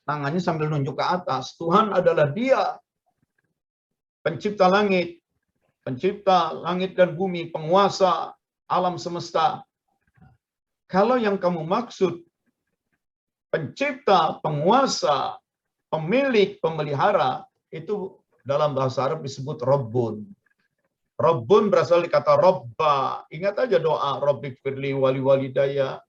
tangannya sambil nunjuk ke atas. Tuhan adalah dia. Pencipta langit dan bumi, penguasa alam semesta. Kalau yang kamu maksud pencipta, penguasa, pemilik, pemelihara, itu dalam bahasa Arab disebut Rabbun. Rabbun berasal dari kata Rabba. Ingat aja doa, Rabbik firli wali walidaya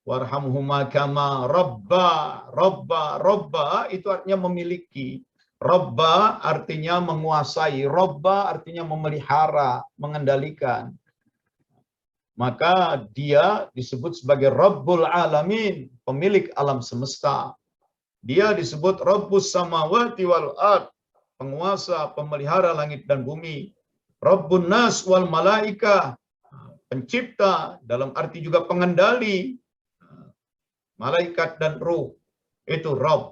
warhamhuma kama Rabba. Rabba itu artinya memiliki. Rabba artinya menguasai, Rabba artinya memelihara, mengendalikan. Maka dia disebut sebagai Rabbul Alamin, pemilik alam semesta. Dia disebut Rabbus Samawati wal Ard, penguasa, pemelihara langit dan bumi. Rabbun Nas wal Malaikah, pencipta, dalam arti juga pengendali malaikat dan ruh. Itu Rabb.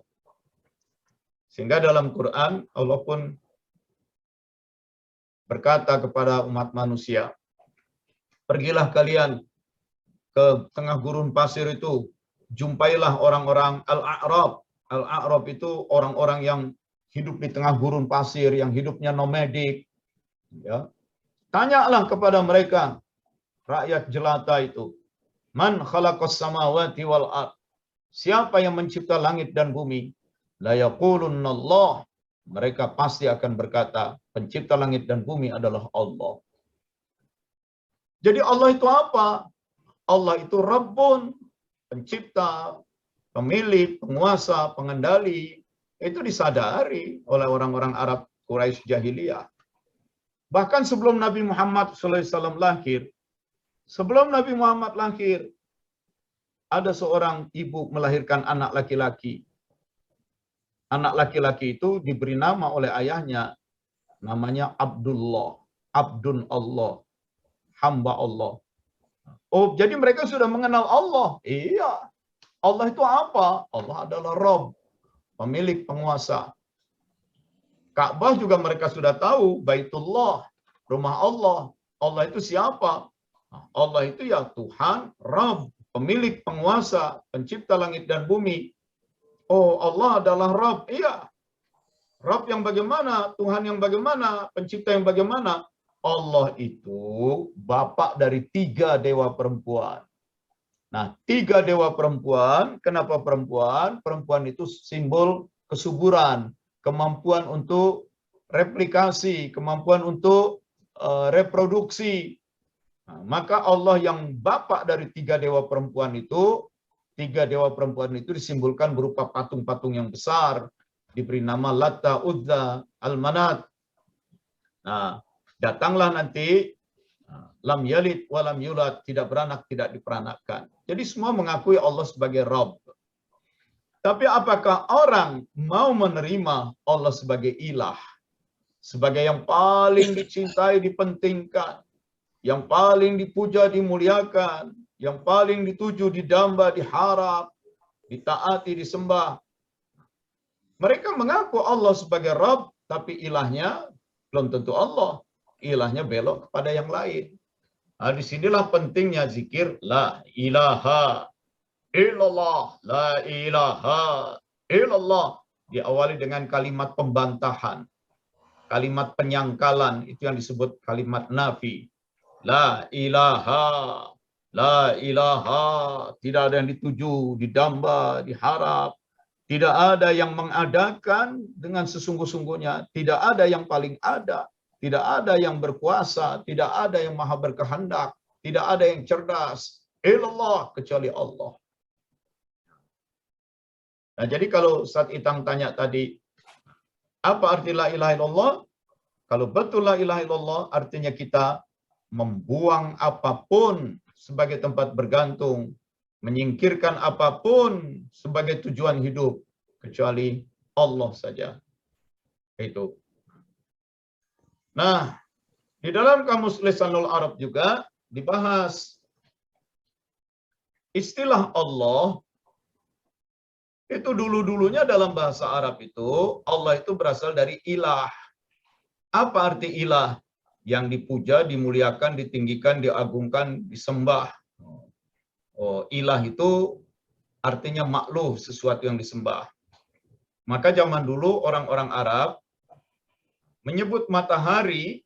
Sehingga dalam Quran Allah pun berkata kepada umat manusia, pergilah kalian ke tengah gurun pasir itu, jumpailah orang-orang Al-A'rab. Al-A'rab itu orang-orang yang hidup di tengah gurun pasir, yang hidupnya nomadik. Ya. Tanyalah kepada mereka, rakyat jelata itu, Man khalaqas samawati wal ard. Siapa yang mencipta langit dan bumi? La yaqulunna Allah. Mereka pasti akan berkata, pencipta langit dan bumi adalah Allah. Jadi Allah itu apa? Allah itu Rabbun, pencipta, pemilik, penguasa, pengendali. Itu disadari oleh orang-orang Arab Quraisy jahiliyah. Bahkan sebelum Nabi Muhammad SAW lahir, ada seorang ibu melahirkan anak laki-laki. Anak laki-laki itu diberi nama oleh ayahnya, namanya Abdullah, Abdun Allah, hamba Allah. Oh, jadi mereka sudah mengenal Allah. Iya. Allah itu apa? Allah adalah Rabb, pemilik, penguasa. Ka'bah juga mereka sudah tahu, Baitullah, rumah Allah. Allah itu siapa? Allah itu ya Tuhan, Rabb, pemilik, penguasa, pencipta langit dan bumi. Oh, Allah adalah Rabb. Iya. Rabb yang bagaimana? Tuhan yang bagaimana? Pencipta yang bagaimana? Allah itu bapak dari 3 dewa perempuan. Nah, 3 dewa perempuan, kenapa perempuan? Perempuan itu simbol kesuburan, kemampuan untuk replikasi, kemampuan untuk reproduksi. Nah, maka Allah yang bapak dari 3 dewa perempuan itu, 3 dewa perempuan itu disimbolkan berupa patung-patung yang besar, diberi nama Latta, Uzza, Al-Manat. Nah, datanglah nanti lam yalid wa lam yulad, tidak beranak, tidak diperanakkan. Jadi semua mengakui Allah sebagai Rabb. Tapi apakah orang mau menerima Allah sebagai ilah? Sebagai yang paling dicintai, dipentingkan, yang paling dipuja, dimuliakan, yang paling dituju, didamba, diharap, ditaati, disembah. Mereka mengaku Allah sebagai Rabb, tapi ilahnya belum tentu Allah. Ilahnya belok kepada yang lain. Nah, disinilah pentingnya zikir la ilaha illallah, la ilaha illallah. Diawali dengan kalimat pembantahan, kalimat penyangkalan, itu yang disebut kalimat nafi. La ilaha, la ilaha, tidak ada yang dituju, didamba, diharap. Tidak ada yang mengadakan dengan sesungguh-sungguhnya. Tidak ada yang paling ada. Tidak ada yang berkuasa, tidak ada yang maha berkehendak, tidak ada yang cerdas. Illallah, kecuali Allah. Nah, jadi kalau Ustaz Itang tanya tadi, apa arti la ilaha illallah? Kalau betul la ilaha illallah, artinya kita membuang apapun sebagai tempat bergantung, menyingkirkan apapun sebagai tujuan hidup, kecuali Allah saja. Itu. Nah, di dalam Kamus Lisanul Arab juga dibahas istilah Allah itu dulu-dulunya dalam bahasa Arab itu, Allah itu berasal dari ilah. Apa arti ilah? Yang dipuja, dimuliakan, ditinggikan, diagungkan, disembah. Oh, ilah itu artinya makhluk, sesuatu yang disembah. Maka zaman dulu orang-orang Arab menyebut matahari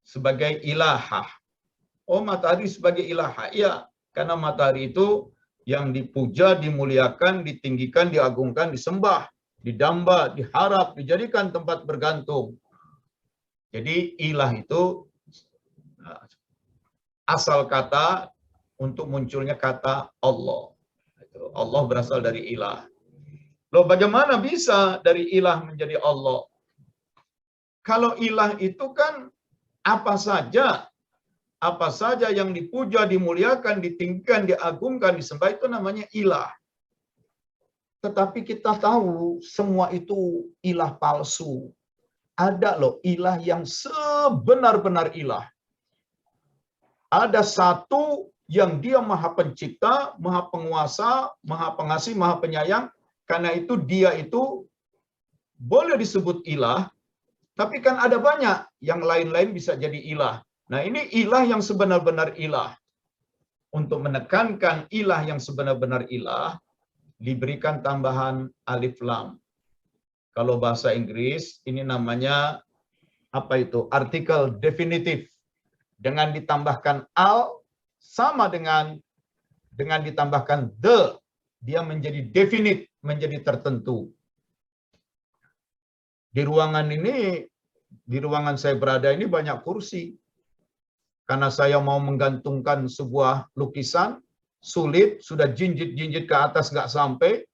sebagai ilahah. Oh, matahari sebagai ilahah. Iya, karena matahari itu yang dipuja, dimuliakan, ditinggikan, diagungkan, disembah, didamba, diharap, dijadikan tempat bergantung. Jadi ilah itu asal kata untuk munculnya kata Allah. Allah berasal dari ilah. Loh, bagaimana bisa dari ilah menjadi Allah? Kalau ilah itu kan apa saja yang dipuja, dimuliakan, ditinggikan, diagungkan, disembah itu namanya ilah. Tetapi kita tahu semua itu ilah palsu. Ada loh ilah yang sebenar-benar ilah. Ada satu yang dia maha pencipta, maha penguasa, maha pengasih, maha penyayang. Karena itu dia itu boleh disebut ilah. Tapi kan ada banyak yang lain-lain bisa jadi ilah. Nah, ini ilah yang sebenar-benar ilah. Untuk menekankan ilah yang sebenar-benar ilah, diberikan tambahan alif lam. Kalau bahasa Inggris, ini namanya apa itu? Artikel definitif. Dengan ditambahkan al, sama dengan dengan ditambahkan the, dia menjadi definite, menjadi tertentu. Di ruangan ini, di ruangan saya berada ini banyak kursi. Karena saya mau menggantungkan sebuah lukisan, sulit, sudah jinjit-jinjit ke atas nggak sampai.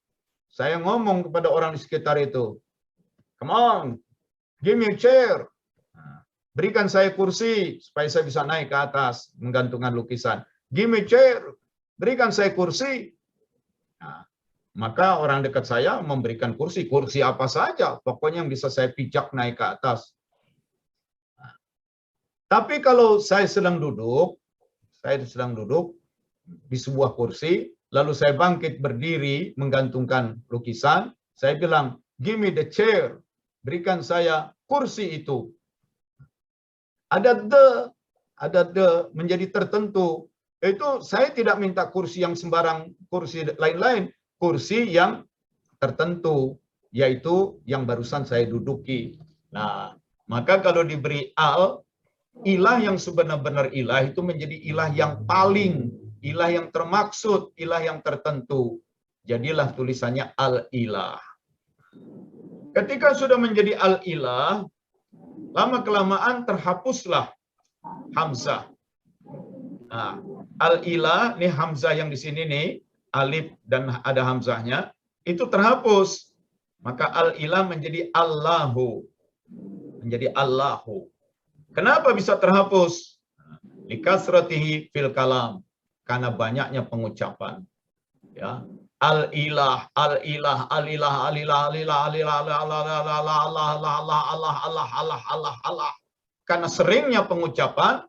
Saya ngomong kepada orang di sekitar itu, come on, give me a chair. Berikan saya kursi supaya saya bisa naik ke atas menggantungkan lukisan. Give me a chair. Berikan saya kursi. Nah, maka orang dekat saya memberikan kursi. Kursi apa saja. Pokoknya yang bisa saya pijak naik ke atas. Nah, tapi kalau saya sedang duduk di sebuah kursi, lalu saya bangkit berdiri menggantungkan lukisan, saya bilang, give me the chair. Berikan saya kursi itu. Ada the menjadi tertentu. Itu saya tidak minta kursi yang sembarang, kursi lain-lain, kursi yang tertentu, yaitu yang barusan saya duduki. Nah, maka kalau diberi ilah yang sebenar-benar ilah itu menjadi ilah yang paling, ilah yang termaksud, ilah yang tertentu. Jadilah tulisannya al-ilah. Ketika sudah menjadi al-ilah, lama-kelamaan terhapuslah hamzah. Nah, al-ilah, nih hamzah yang di sini nih, alif dan ada hamzahnya, itu terhapus. Maka al-ilah menjadi Allahu. Menjadi Allahu. Kenapa bisa terhapus? Likasratihi fil kalam. Karena banyaknya pengucapan. Ya. Al-ilah, al-ilah, al-ilah, al-ilah, al-ilah, al-ilah, Allah. Karena seringnya pengucapan,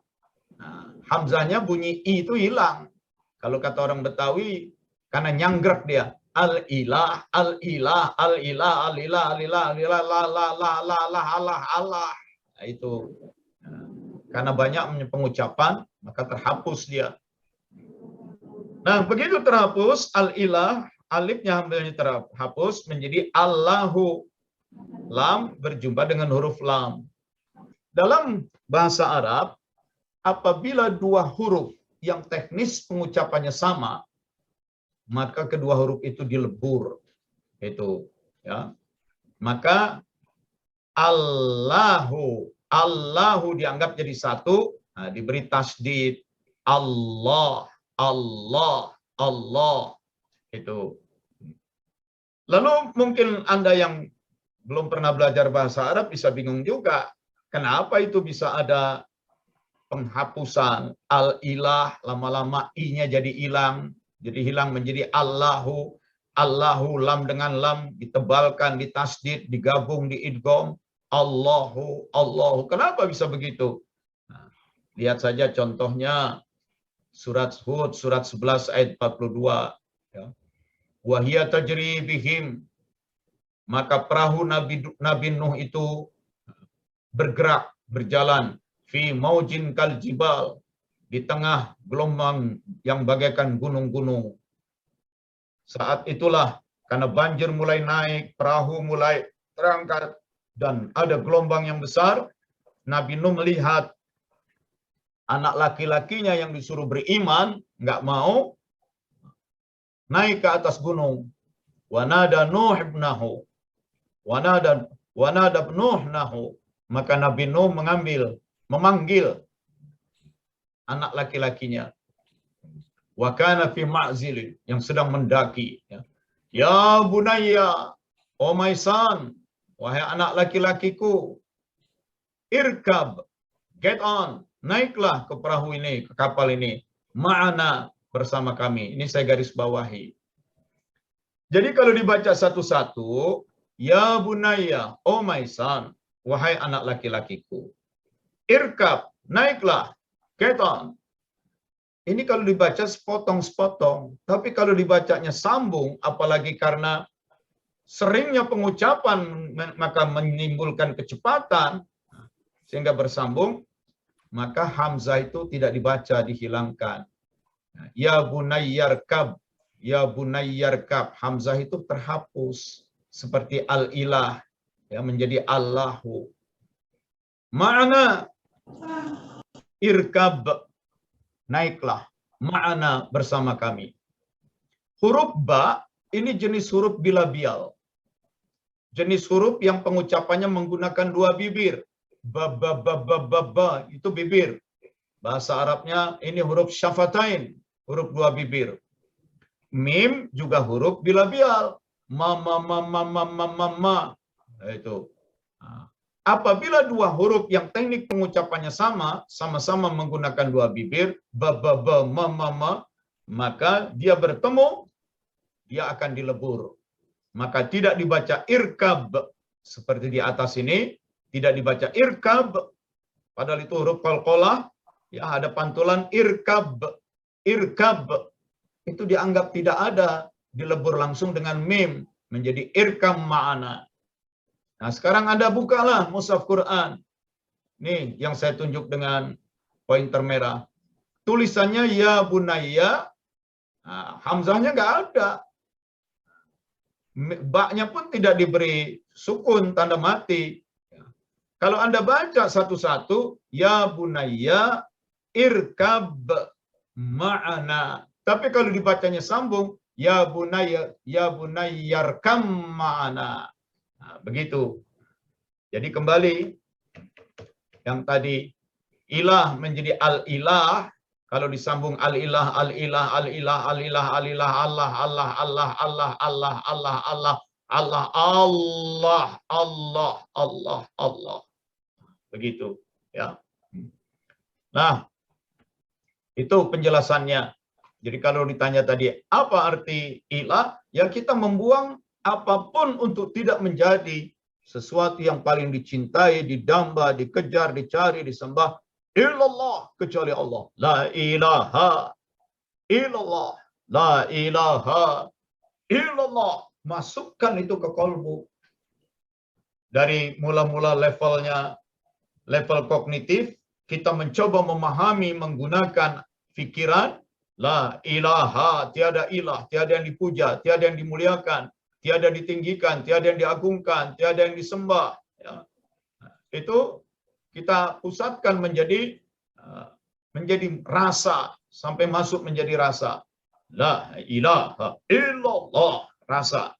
hamzahnya bunyi i itu hilang. Kalau kata orang Betawi, karena nyanggrek dia. Al-ilah, al-ilah, al-ilah, al-ilah, al-ilah, al-ilah, Allah. Nah, itu. Karena banyak pengucapan, maka terhapus dia. Nah, begitu terhapus, al-ilah, alifnya hamzahnya terhapus, menjadi Allahu. Lam berjumpa dengan huruf lam. Dalam bahasa Arab, apabila dua huruf yang teknis pengucapannya sama, maka kedua huruf itu dilebur. Itu, ya. Maka Allahu, Allahu dianggap jadi satu, nah, diberi tasdid. Allah, Allah, Allah. Itu. Lalu mungkin Anda yang belum pernah belajar bahasa Arab bisa bingung juga. Kenapa itu bisa ada penghapusan al-ilah, lama-lama i-nya jadi hilang. Jadi hilang menjadi Allahu. Allahu, lam dengan lam ditebalkan, ditasdid, digabung, diidgham. Allahu, Allahu. Kenapa bisa begitu? Nah, lihat saja contohnya surat Hud, surat 11 ayat 42. Ya. Wahia tajri bihim. Maka perahu Nabi Nuh itu bergerak, berjalan. Fi maujin kal jibal. Di tengah gelombang yang bagaikan gunung-gunung. Saat itulah, karena banjir mulai naik, perahu mulai terangkat, dan ada gelombang yang besar, Nabi Nuh melihat anak laki-lakinya yang disuruh beriman, nggak mau, naik ke atas gunung. Wanada Nuh ibnahu. Wanada Nuh nahu. Maka Nabi Nuh memanggil anak laki-lakinya. Wa kana fi ma'zilin, yang sedang mendaki. Ya bunayya, oh my son, wahai anak laki-lakiku, irkab, get on, naiklah ke perahu ini, ke kapal ini, ma'ana, bersama kami. Ini saya garis bawahi. Jadi kalau dibaca satu-satu, ya bunayya, oh my son, wahai anak laki-lakiku, irkab, naiklah, get on. Ini kalau dibaca sepotong-sepotong, tapi kalau dibacanya sambung, apalagi karena seringnya pengucapan maka menimbulkan kecepatan, sehingga bersambung, maka hamzah itu tidak dibaca, dihilangkan. Ya bunayyarkab, ya bunayyarkab, hamzah itu terhapus seperti al-ilah, ya, menjadi Allahu. Ma'ana irkab, naiklah, ma'ana, bersama kami. Huruf ba ini jenis huruf bilabial. Jenis huruf yang pengucapannya menggunakan dua bibir. Ba, ba, ba, ba, ba, ba, itu bibir. Bahasa Arabnya ini huruf syafatain, huruf dua bibir. Mim juga huruf bilabial. Ma, ma, ma, ma, ma, ma, ma, ma. Itu. Apabila dua huruf yang teknik pengucapannya sama-sama menggunakan dua bibir, ba, ba, ba, ma, ma, ma, maka dia bertemu, dia akan dilebur. Maka tidak dibaca irkab seperti di atas ini, tidak dibaca irkab, padahal itu huruf qalqalah, ya ada pantulan irkab, irkab, itu dianggap tidak ada, dilebur langsung dengan mim, menjadi irkam ma'ana. Nah, sekarang Anda bukalah mushaf Quran. Nih, yang saya tunjuk dengan pointer merah. Tulisannya ya bunayya, nah, hamzahnya nggak ada. Ba-nya pun tidak diberi sukun, tanda mati. Kalau Anda baca satu-satu, ya bunayya irkab ma'ana. Tapi kalau dibacanya sambung, ya bunayyarkam ma'ana. Nah, begitu. Jadi kembali yang tadi ilah menjadi al-ilah, kalau disambung al-ilah, al-ilah, al-ilah, al-ilah, al-ilah, Allah, Allah, Allah, Allah, Allah, Allah, Allah, Allah, Allah, Allah, Allah, Allah. Begitu, ya. Nah, itu penjelasannya. Jadi kalau ditanya tadi apa arti ilah, ya kita membuang apapun untuk tidak menjadi sesuatu yang paling dicintai, didamba, dikejar, dicari, disembah, illallah, kecuali Allah. La ilaha illallah, la ilaha illallah. Masukkan itu ke kolbu. Dari mula-mula levelnya, level kognitif, kita mencoba memahami menggunakan pikiran, la ilaha, tiada ilah, tiada yang dipuja, tiada yang dimuliakan, tiada ditinggikan, tiada yang diagungkan, tiada yang disembah. Ya. Itu kita pusatkan menjadi rasa, sampai masuk menjadi rasa. La ilaha illallah, rasa.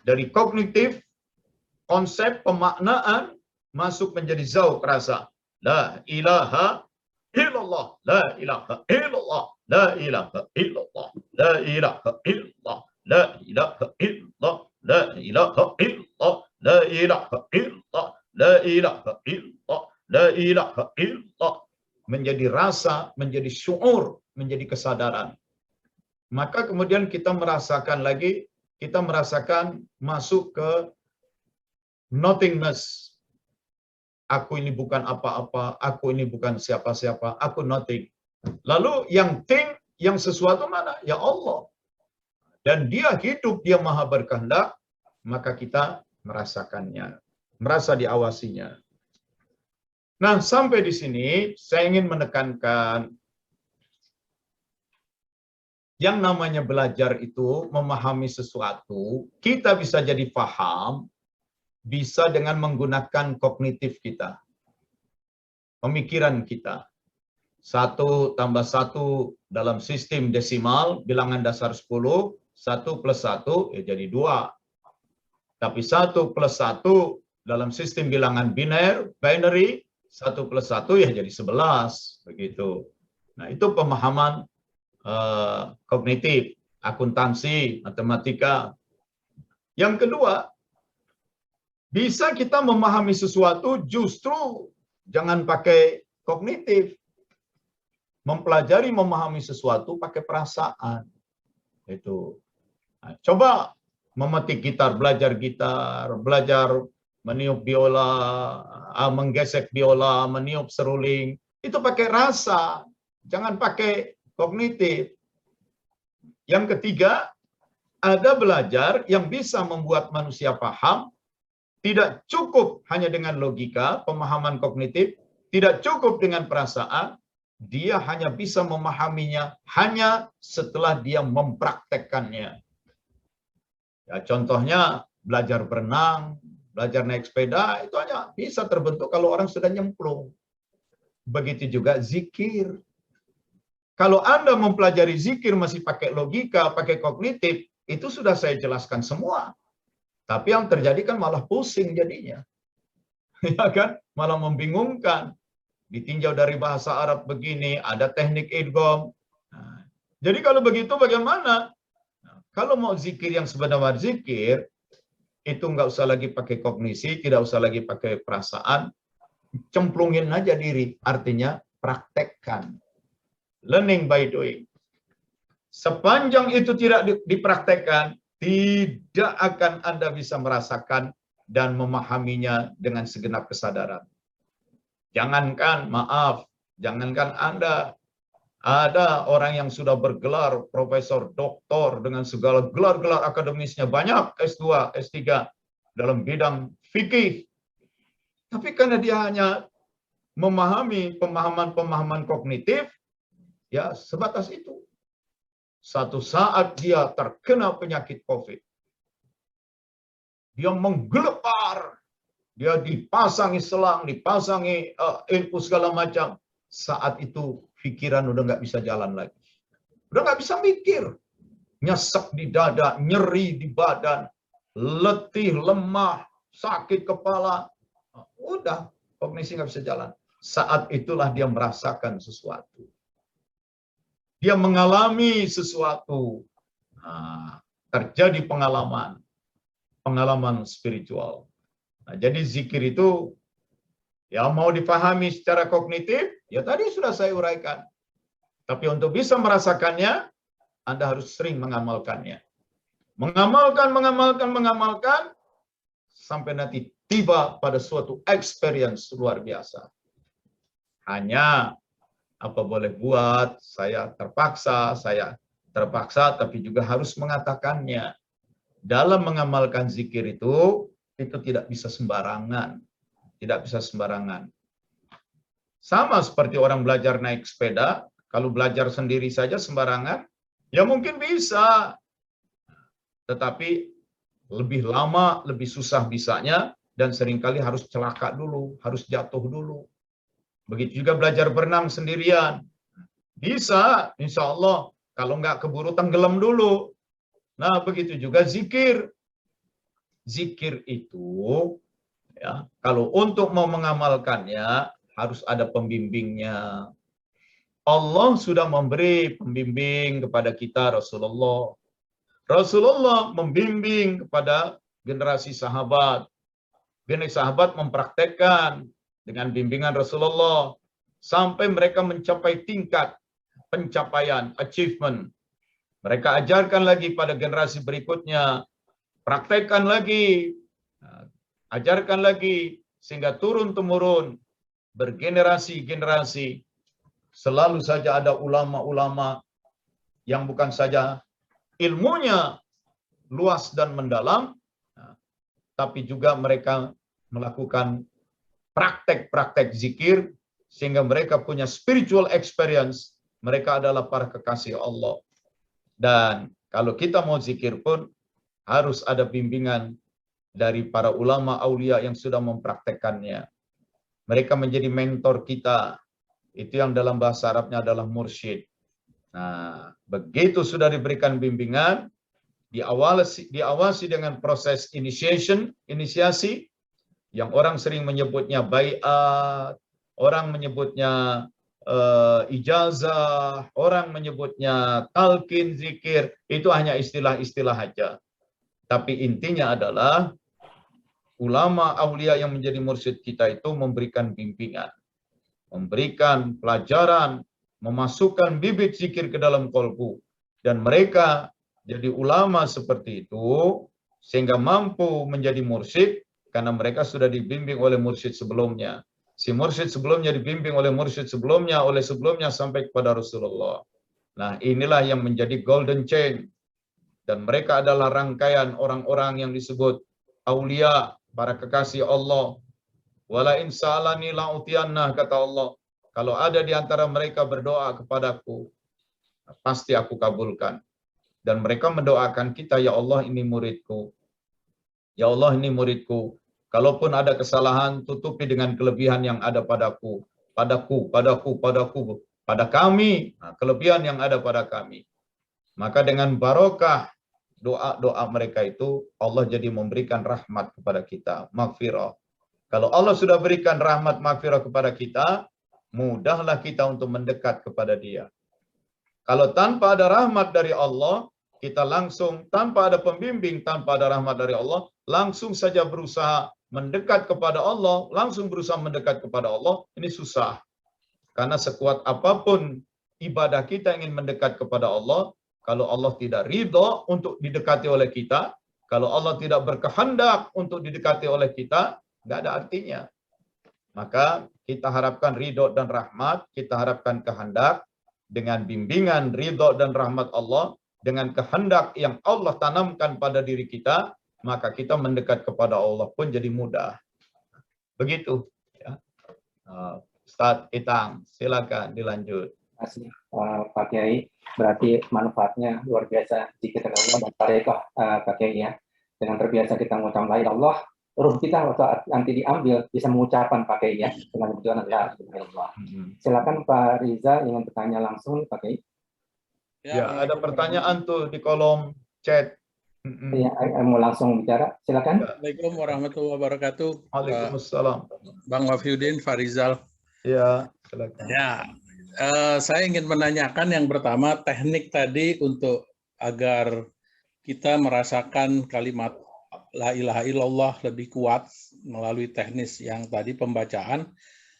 Dari kognitif, konsep pemaknaan, masuk menjadi zauq, rasa. La ilaha illallah, la ilaha illallah, la ilaha illallah, la ilaha illallah, la ilaha illallah, la ilaha illallah, la ilaha illallah, la ilaha illallah, la ilaha illallah. Menjadi rasa, menjadi syuur, menjadi kesadaran. Maka kemudian kita merasakan lagi, kita merasakan masuk ke nothingness. Aku ini bukan apa-apa, aku ini bukan siapa-siapa, aku nothing. Lalu yang thing, yang sesuatu mana? Ya Allah. Dan dia hidup, dia maha berkehendak, maka kita merasakannya, merasa diawasinya. Nah, sampai di sini saya ingin menekankan yang namanya belajar itu, memahami sesuatu, kita bisa jadi paham, bisa dengan menggunakan kognitif kita, pemikiran kita. 1 tambah 1 dalam sistem desimal, bilangan dasar 10, 1 plus 1 ya jadi 2. Tapi 1 plus 1 dalam sistem bilangan binary, 1 plus 1 ya jadi 11. Begitu. Nah, itu pemahaman kognitif, akuntansi, matematika. Yang kedua, bisa kita memahami sesuatu justru jangan pakai kognitif. Mempelajari, memahami sesuatu pakai perasaan. Itu. Nah, coba memetik gitar, belajar meniup biola, menggesek biola, meniup seruling. Itu pakai rasa, jangan pakai kognitif. Yang ketiga, ada belajar yang bisa membuat manusia paham. Tidak cukup hanya dengan logika, pemahaman kognitif, tidak cukup dengan perasaan, dia hanya bisa memahaminya hanya setelah dia mempraktekkannya. Ya, contohnya belajar berenang, belajar naik sepeda, itu hanya bisa terbentuk kalau orang sudah nyemplung. Begitu juga zikir. Kalau Anda mempelajari zikir masih pakai logika, pakai kognitif, itu sudah saya jelaskan semua. Tapi yang terjadi kan malah pusing jadinya. Ya kan? Malah membingungkan. Ditinjau dari bahasa Arab begini, ada teknik idgham. Nah, jadi kalau begitu bagaimana? Nah, kalau mau zikir yang sebenarnya zikir, itu nggak usah lagi pakai kognisi, tidak usah lagi pakai perasaan, cemplungin aja diri. Artinya praktekkan. Learning by doing. Sepanjang itu tidak dipraktekkan, tidak akan Anda bisa merasakan dan memahaminya dengan segenap kesadaran. Jangankan, maaf, jangankan Anda, ada orang yang sudah bergelar profesor, doktor, dengan segala gelar-gelar akademisnya, banyak S2, S3 dalam bidang fikih. Tapi karena dia hanya memahami pemahaman-pemahaman kognitif, ya sebatas itu. Satu saat dia terkena penyakit COVID. Dia menggelepar. Dia dipasangi selang, dipasangi infus segala macam. Saat itu pikiran udah nggak bisa jalan lagi. Udah nggak bisa mikir. Nyesek di dada, nyeri di badan, letih, lemah, sakit kepala. Udah, kognisi nggak bisa jalan. Saat itulah dia merasakan sesuatu. Dia mengalami sesuatu. Nah, terjadi pengalaman spiritual. Nah, jadi zikir itu ya mau dipahami secara kognitif, ya tadi sudah saya uraikan. Tapi untuk bisa merasakannya, Anda harus sering mengamalkannya. Mengamalkan, sampai nanti tiba pada suatu experience luar biasa. Hanya apa boleh buat, saya terpaksa, tapi juga harus mengatakannya. Dalam mengamalkan zikir itu tidak bisa sembarangan. Tidak bisa sembarangan. Sama seperti orang belajar naik sepeda, kalau belajar sendiri saja sembarangan, ya mungkin bisa. Tetapi lebih lama, lebih susah bisanya, dan seringkali harus celaka dulu, harus jatuh dulu. Begitu juga belajar berenang sendirian. Bisa, insya Allah, kalau nggak keburu tenggelam dulu. Nah, begitu juga zikir. Zikir itu, ya, kalau untuk mau mengamalkannya, harus ada pembimbingnya. Allah sudah memberi pembimbing kepada kita, Rasulullah. Rasulullah membimbing kepada generasi sahabat. Generasi sahabat mempraktekkan dengan bimbingan Rasulullah. Sampai mereka mencapai tingkat pencapaian, achievement. Mereka ajarkan lagi pada generasi berikutnya. Praktekkan lagi, ajarkan lagi, sehingga turun-temurun, bergenerasi-generasi, selalu saja ada ulama-ulama yang bukan saja ilmunya luas dan mendalam, tapi juga mereka melakukan praktek-praktek zikir, sehingga mereka punya spiritual experience, mereka adalah para kekasih Allah. Dan kalau kita mau zikir pun, harus ada bimbingan dari para ulama aulia yang sudah mempraktekkannya. Mereka menjadi mentor kita. Itu yang dalam bahasa Arabnya adalah mursyid. Nah, begitu sudah diberikan bimbingan, diawasi dengan proses inisiasi, yang orang sering menyebutnya baiat, orang menyebutnya ijazah, orang menyebutnya talqin zikir, itu hanya istilah-istilah aja. Tapi intinya adalah ulama aulia yang menjadi mursyid kita itu memberikan bimbingan, memberikan pelajaran, memasukkan bibit zikir ke dalam kolbu. Dan mereka jadi ulama seperti itu, sehingga mampu menjadi mursyid, karena mereka sudah dibimbing oleh mursyid sebelumnya. Si mursyid sebelumnya dibimbing oleh mursyid sebelumnya, sampai kepada Rasulullah. Nah, inilah yang menjadi golden chain. Dan mereka adalah rangkaian orang-orang yang disebut aulia, para kekasih Allah. Wala in sa'alani la'utiyanna, kata Allah. Kalau ada di antara mereka berdoa kepadaku, pasti aku kabulkan. Dan mereka mendoakan kita, ya Allah ini muridku. Ya Allah ini muridku. Kalaupun ada kesalahan, tutupi dengan kelebihan yang ada padaku. Padaku. pada kami, kelebihan yang ada pada kami. Maka dengan barokah doa-doa mereka itu, Allah jadi memberikan rahmat kepada kita, maghfirah. Kalau Allah sudah berikan rahmat maghfirah kepada kita, mudahlah kita untuk mendekat kepada Dia. Kalau tanpa ada rahmat dari Allah, kita langsung tanpa ada pembimbing, tanpa ada rahmat dari Allah, langsung saja berusaha mendekat kepada Allah, langsung berusaha mendekat kepada Allah, ini susah. Karena sekuat apapun ibadah kita ingin mendekat kepada Allah, kalau Allah tidak ridho untuk didekati oleh kita, kalau Allah tidak berkehendak untuk didekati oleh kita, nggak ada artinya. Maka kita harapkan ridho dan rahmat, kita harapkan kehendak, dengan bimbingan ridho dan rahmat Allah, dengan kehendak yang Allah tanamkan pada diri kita, maka kita mendekat kepada Allah pun jadi mudah. Begitu. Ya. Ustaz Itang, silakan dilanjut. Terima kasih Pak Kiai. Berarti manfaatnya luar biasa jika kita Allah dan tarekah Pak Kiai ya. Dengan terbiasa kita mengucapkan la ilaha illallah, ruh kita waktu nanti diambil bisa mengucapkan Pak Kiai ya dengan tujuan la ilaha illallah. Silakan Pak Riza ingin bertanya langsung Pak Kiai. Ya, ada pertanyaan tuh di kolom chat. Ya, mau langsung bicara, silakan. Assalamualaikum warahmatullahi wabarakatuh. Waalaikumsalam. Bang Wafiuddin, Farizal. Ya, silakan. Ya, saya ingin menanyakan yang pertama teknik tadi untuk agar kita merasakan kalimat la ilaha illallah lebih kuat melalui teknis yang tadi pembacaan.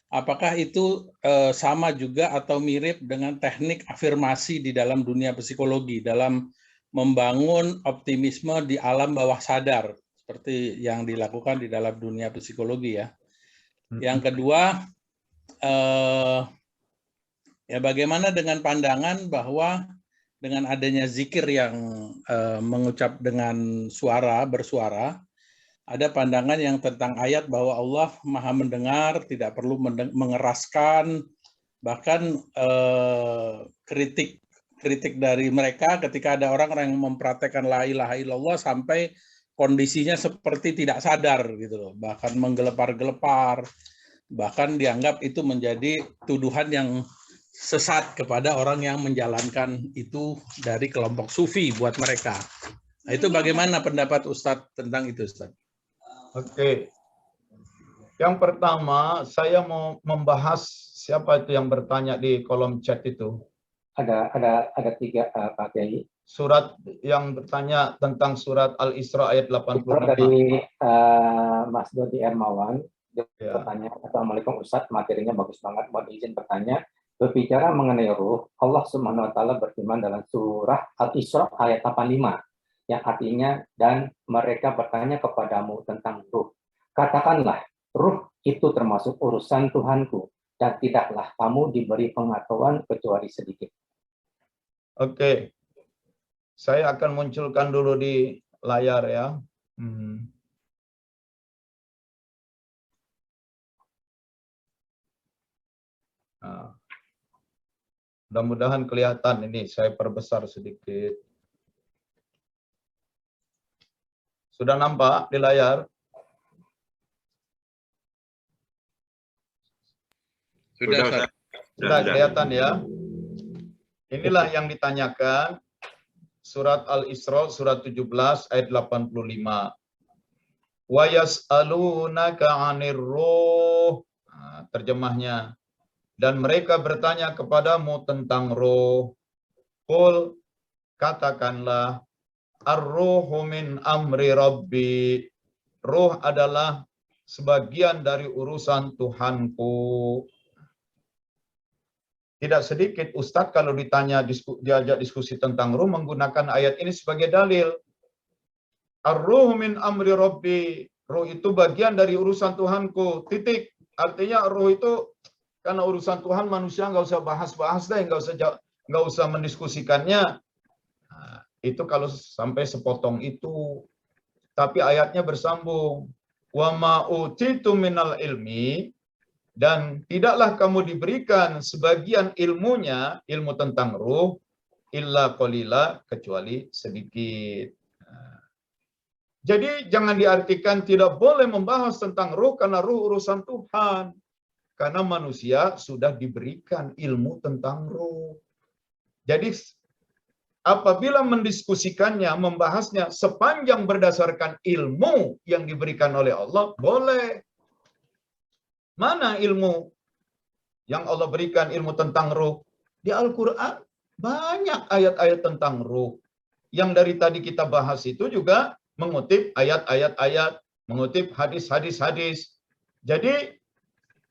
Apakah itu sama juga atau mirip dengan teknik afirmasi di dalam dunia psikologi dalam membangun optimisme di alam bawah sadar seperti yang dilakukan di dalam dunia psikologi ya. Yang kedua, ya bagaimana dengan pandangan bahwa dengan adanya zikir yang mengucap dengan bersuara, ada pandangan yang tentang ayat bahwa Allah Maha mendengar, tidak perlu mengeraskan, bahkan kritik dari mereka ketika ada orang yang mempraktekkan la ilaha illallah sampai kondisinya seperti tidak sadar gitu loh, bahkan menggelepar-gelepar, bahkan dianggap itu menjadi tuduhan yang sesat kepada orang yang menjalankan itu dari kelompok sufi buat mereka. Nah, itu bagaimana pendapat Ustadz tentang itu, Ustadz? Oke. Yang pertama, saya mau membahas siapa itu yang bertanya di kolom chat itu. Ada 3 Pak Kiai. Surat yang bertanya tentang surat Al-Isra ayat 85. Dari Mas Dodi Ermawan, dia Ya. bertanya, Assalamualaikum Ustadz, materinya bagus banget, mohon izin bertanya. Berbicara mengenai ruh, Allah Subhanahu wa taala berfirman dalam surah Al-Isra ayat 85 yang artinya dan mereka bertanya kepadamu tentang ruh. Katakanlah, ruh itu termasuk urusan Tuhanku dan tidaklah kamu diberi pengetahuan kecuali sedikit. Oke. Saya akan munculkan dulu di layar ya. Nah. Mudah-mudahan kelihatan ini, saya perbesar sedikit. Sudah nampak di layar? Sudah. Sudah kelihatan ya? Inilah yang ditanyakan surat Al-Isra surat 17 ayat 85. Wa yas'alunaka 'anir ruh. Terjemahnya. Dan mereka bertanya kepadamu tentang roh. Qul, katakanlah, ar-ruhu min amri rabbi. Roh adalah sebagian dari urusan Tuhanku. Tidak sedikit Ustadz kalau diajak diskusi tentang roh menggunakan ayat ini sebagai dalil. Ar-ruhu min amri rabbi. Roh itu bagian dari urusan Tuhanku. Titik. Artinya roh itu karena urusan Tuhan, manusia nggak usah bahas-bahas deh, nggak usah mendiskusikannya. Nah, itu kalau sampai sepotong itu. Tapi ayatnya bersambung. Wa ma utitu minal ilmi, dan tidaklah kamu diberikan sebagian ilmunya, ilmu tentang ruh, illa qalila, kecuali sedikit. Nah, jadi jangan diartikan tidak boleh membahas tentang ruh karena ruh urusan Tuhan. Karena manusia sudah diberikan ilmu tentang ruh. Jadi apabila mendiskusikannya, membahasnya sepanjang berdasarkan ilmu yang diberikan oleh Allah, boleh. Mana ilmu yang Allah berikan, ilmu tentang ruh? Di Al-Quran banyak ayat-ayat tentang ruh. Yang dari tadi kita bahas itu juga mengutip ayat-ayat, mengutip hadis-hadis. Jadi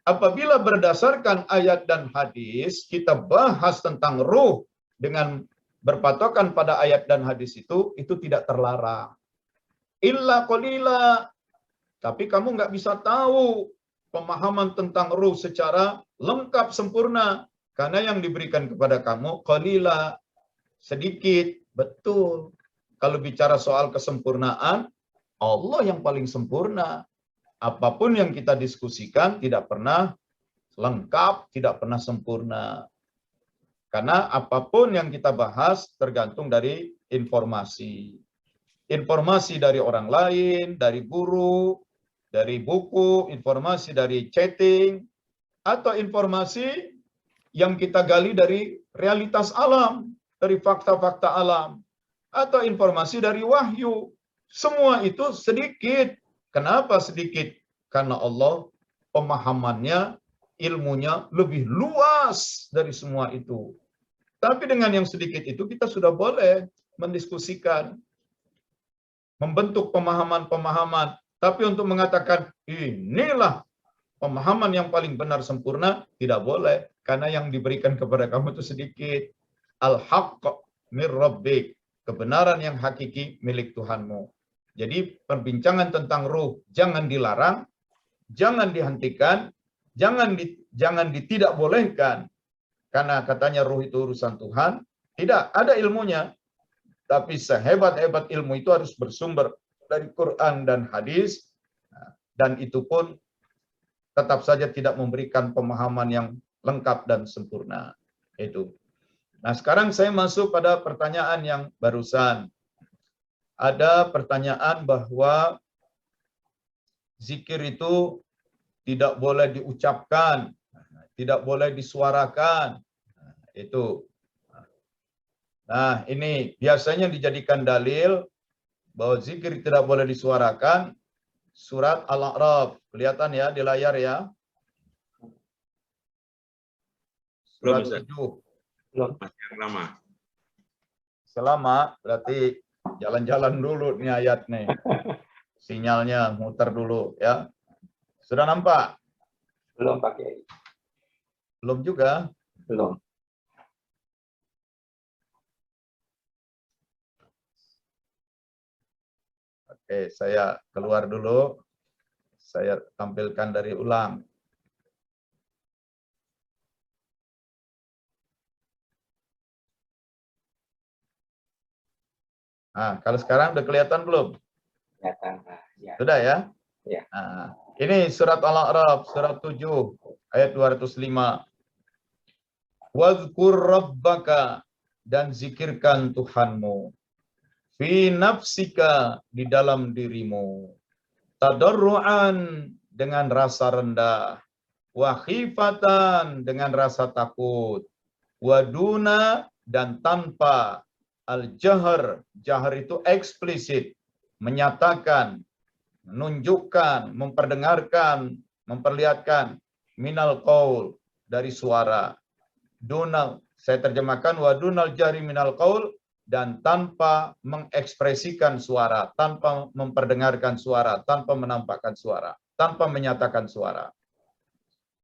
apabila berdasarkan ayat dan hadis, kita bahas tentang ruh dengan berpatokan pada ayat dan hadis itu tidak terlarang. Illa qalila. Tapi kamu nggak bisa tahu pemahaman tentang ruh secara lengkap, sempurna. Karena yang diberikan kepada kamu qalila, sedikit. Betul. Kalau bicara soal kesempurnaan, Allah yang paling sempurna. Apapun yang kita diskusikan tidak pernah lengkap, tidak pernah sempurna. Karena apapun yang kita bahas tergantung dari informasi. Informasi dari orang lain, dari guru, dari buku, informasi dari chatting, atau informasi yang kita gali dari realitas alam, dari fakta-fakta alam, atau informasi dari wahyu. Semua itu sedikit. Kenapa sedikit? Karena Allah pemahamannya, ilmunya lebih luas dari semua itu. Tapi dengan yang sedikit itu kita sudah boleh mendiskusikan, membentuk pemahaman-pemahaman. Tapi untuk mengatakan inilah pemahaman yang paling benar sempurna, tidak boleh. Karena yang diberikan kepada kamu itu sedikit. Al-haqq mir rabbik. Kebenaran yang hakiki milik Tuhanmu. Jadi perbincangan tentang ruh jangan dilarang, jangan dihentikan, jangan tidak bolehkan. Karena katanya ruh itu urusan Tuhan. Tidak, ada ilmunya. Tapi sehebat-hebat ilmu itu harus bersumber dari Quran dan hadis. Dan itu pun tetap saja tidak memberikan pemahaman yang lengkap dan sempurna. Itu. Nah, sekarang saya masuk pada pertanyaan yang barusan. Ada pertanyaan bahwa zikir itu tidak boleh diucapkan, tidak boleh disuarakan. Itu. Nah, ini biasanya dijadikan dalil bahwa zikir tidak boleh disuarakan. Surat Al-A'raf. Kelihatan ya di layar ya. Surat 7. Belum. Masih lama. Selama berarti jalan-jalan dulu nih ayat nih. Sinyalnya muter dulu ya. Sudah nampak? Belum pakai. Belum juga? Belum. Oke, saya keluar dulu. Saya tampilkan dari ulang. Nah, kalau sekarang udah kelihatan belum? Kelihatan. Ya. Sudah ya? Ya. Nah, ini surat Al-A'raf, surat 7, ayat 205. Wadhkur rabbaka, dan zikirkan Tuhanmu. Fi nafsika, di dalam dirimu. Tadarru'an, dengan rasa rendah. Wa khifatan, dengan rasa takut. Waduna, dan tanpa. Al-jahr, jahr itu eksplisit, menyatakan, menunjukkan, memperdengarkan, memperlihatkan, minal qaul, dari suara. Dunal, saya terjemahkan, wa dunal jahri minal qaul, dan tanpa mengekspresikan suara, tanpa memperdengarkan suara, tanpa menampakkan suara, tanpa menyatakan suara.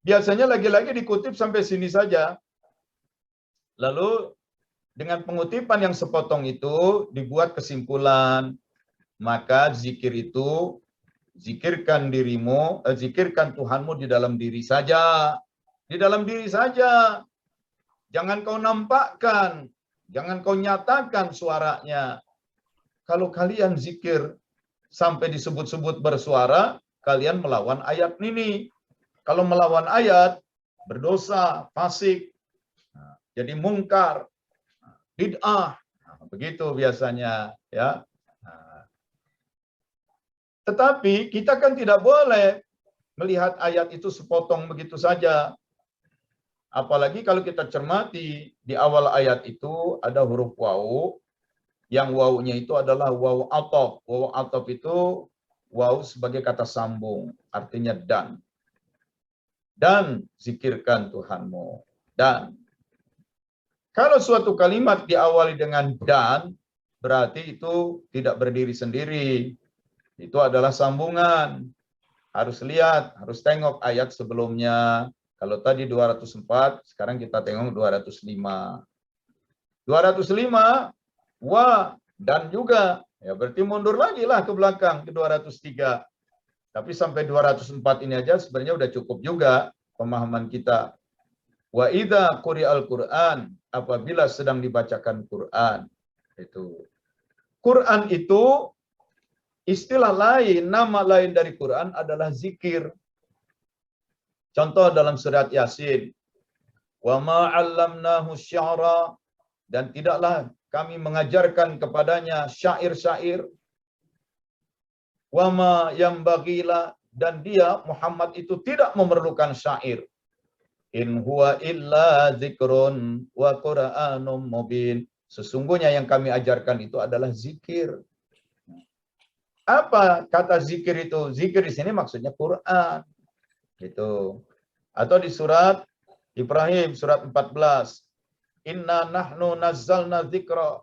Biasanya lagi-lagi dikutip sampai sini saja. Lalu dengan pengutipan yang sepotong itu dibuat kesimpulan, maka zikir itu, zikirkan dirimu, zikirkan Tuhanmu di dalam diri saja. Di dalam diri saja. Jangan kau nampakkan, jangan kau nyatakan suaranya. Kalau kalian zikir sampai disebut-sebut bersuara, kalian melawan ayat ini. Kalau melawan ayat, berdosa, fasik, jadi mungkar, bid'ah, begitu biasanya ya. Tetapi kita kan tidak boleh melihat ayat itu sepotong begitu saja. Apalagi kalau kita cermati di awal ayat itu ada huruf waw, yang wawunya itu adalah waw atop. Waw atop itu waw sebagai kata sambung, artinya dan. Dan zikirkan Tuhanmu. Dan. Kalau suatu kalimat diawali dengan dan, berarti itu tidak berdiri sendiri. Itu adalah sambungan. Harus lihat, harus tengok ayat sebelumnya. Kalau tadi 204, sekarang kita tengok 205. 205, wa, dan juga. Ya berarti mundur lagi lah ke belakang, ke 203. Tapi sampai 204 ini aja sebenarnya udah cukup juga pemahaman kita. Wa idza quri'al Qur'an, apabila sedang dibacakan Quran. Itu. Quran itu istilah lain, nama lain dari Quran adalah zikir. Contoh dalam surat Yasin. Wa ma 'allamnahu syi'ra, dan tidaklah kami mengajarkan kepadanya syair-syair. Wa ma yanbaghila, dan dia Muhammad itu tidak memerlukan syair. In huwa illa zikrun wa Qur'anum mubin. Sesungguhnya yang kami ajarkan itu adalah zikir. Apa kata zikir itu? Zikir di sini maksudnya Quran. Gitu. Atau di surat Ibrahim surat 14. Inna nahnu nazzalna dzikra.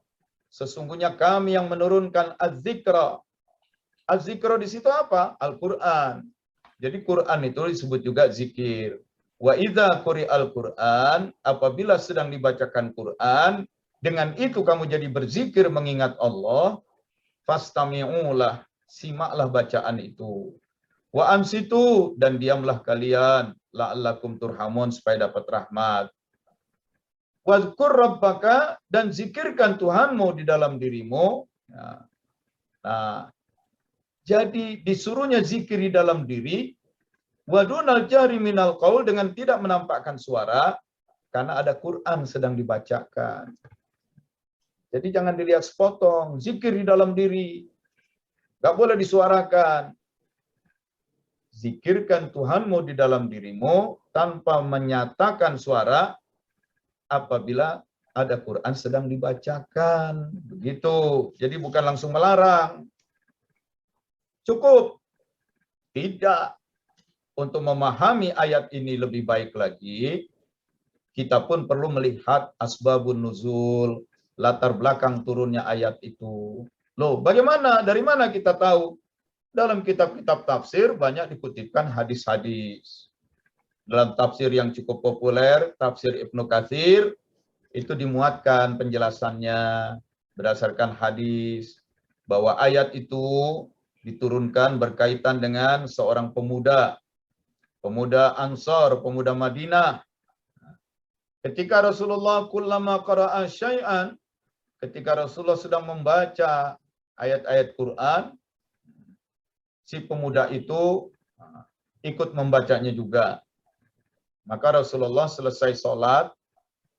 Sesungguhnya kami yang menurunkan az-zikra. Az-zikra di situ apa? Al-Qur'an. Jadi Quran itu disebut juga zikir. Wa idza quri'al Qur'an, apabila sedang dibacakan Quran, dengan itu kamu jadi berzikir mengingat Allah, fastami'ulah, simaklah bacaan itu. Wa ansitu, dan diamlah kalian, la'allakum turhamun, supaya dapat rahmat. Wadhkur rabbaka, dan zikirkan Tuhanmu di dalam dirimu. Nah, jadi disuruhnya zikir di dalam diri, wadunal jahri minal qaul, dengan tidak menampakkan suara, karena ada Quran sedang dibacakan. Jadi jangan dilihat sepotong, zikir di dalam diri. Gak boleh disuarakan. Zikirkan Tuhanmu di dalam dirimu tanpa menyatakan suara apabila ada Quran sedang dibacakan. Begitu. Jadi bukan langsung melarang. Cukup. Tidak. Untuk memahami ayat ini lebih baik lagi, kita pun perlu melihat asbabun nuzul, latar belakang turunnya ayat itu. Loh, bagaimana? Dari mana kita tahu? Dalam kitab-kitab tafsir banyak dikutipkan hadis-hadis. Dalam tafsir yang cukup populer, tafsir Ibnu Katsir, itu dimuatkan penjelasannya berdasarkan hadis bahwa ayat itu diturunkan berkaitan dengan seorang pemuda Ansar, pemuda Madinah. Ketika Rasulullah kullama qara'a syai'an, ketika Rasulullah sedang membaca ayat-ayat Quran, si pemuda itu ikut membacanya juga. Maka Rasulullah selesai sholat,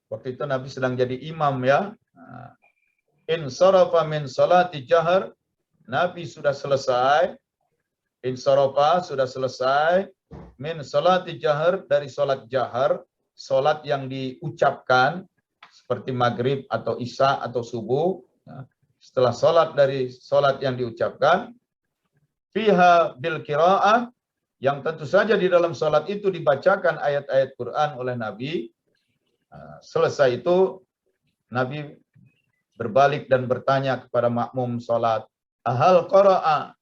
waktu itu Nabi sedang jadi imam ya. Insarafa min salati jahar, Nabi sudah selesai. Insarafa sudah selesai. Min salati jahar, dari sholat jahar, sholat yang diucapkan seperti maghrib atau isya atau subuh. Setelah sholat dari sholat yang diucapkan, fiha bil qiraah, yang tentu saja di dalam sholat itu dibacakan ayat-ayat Quran oleh Nabi. Selesai itu Nabi berbalik dan bertanya kepada makmum sholat, ahal qara'a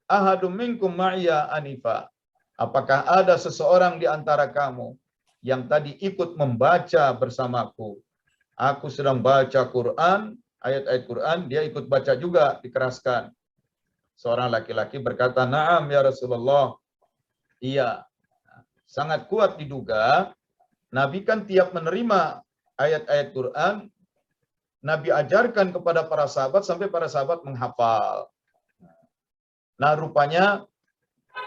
ahadum minkum ma'ya anifa, apakah ada seseorang di antara kamu yang tadi ikut membaca bersamaku? Aku sedang baca Quran, ayat-ayat Quran, dia ikut baca juga, dikeraskan. Seorang laki-laki berkata, na'am ya Rasulullah. Iya, sangat kuat diduga, Nabi kan tiap menerima ayat-ayat Quran, Nabi ajarkan kepada para sahabat sampai para sahabat menghafal. Nah, rupanya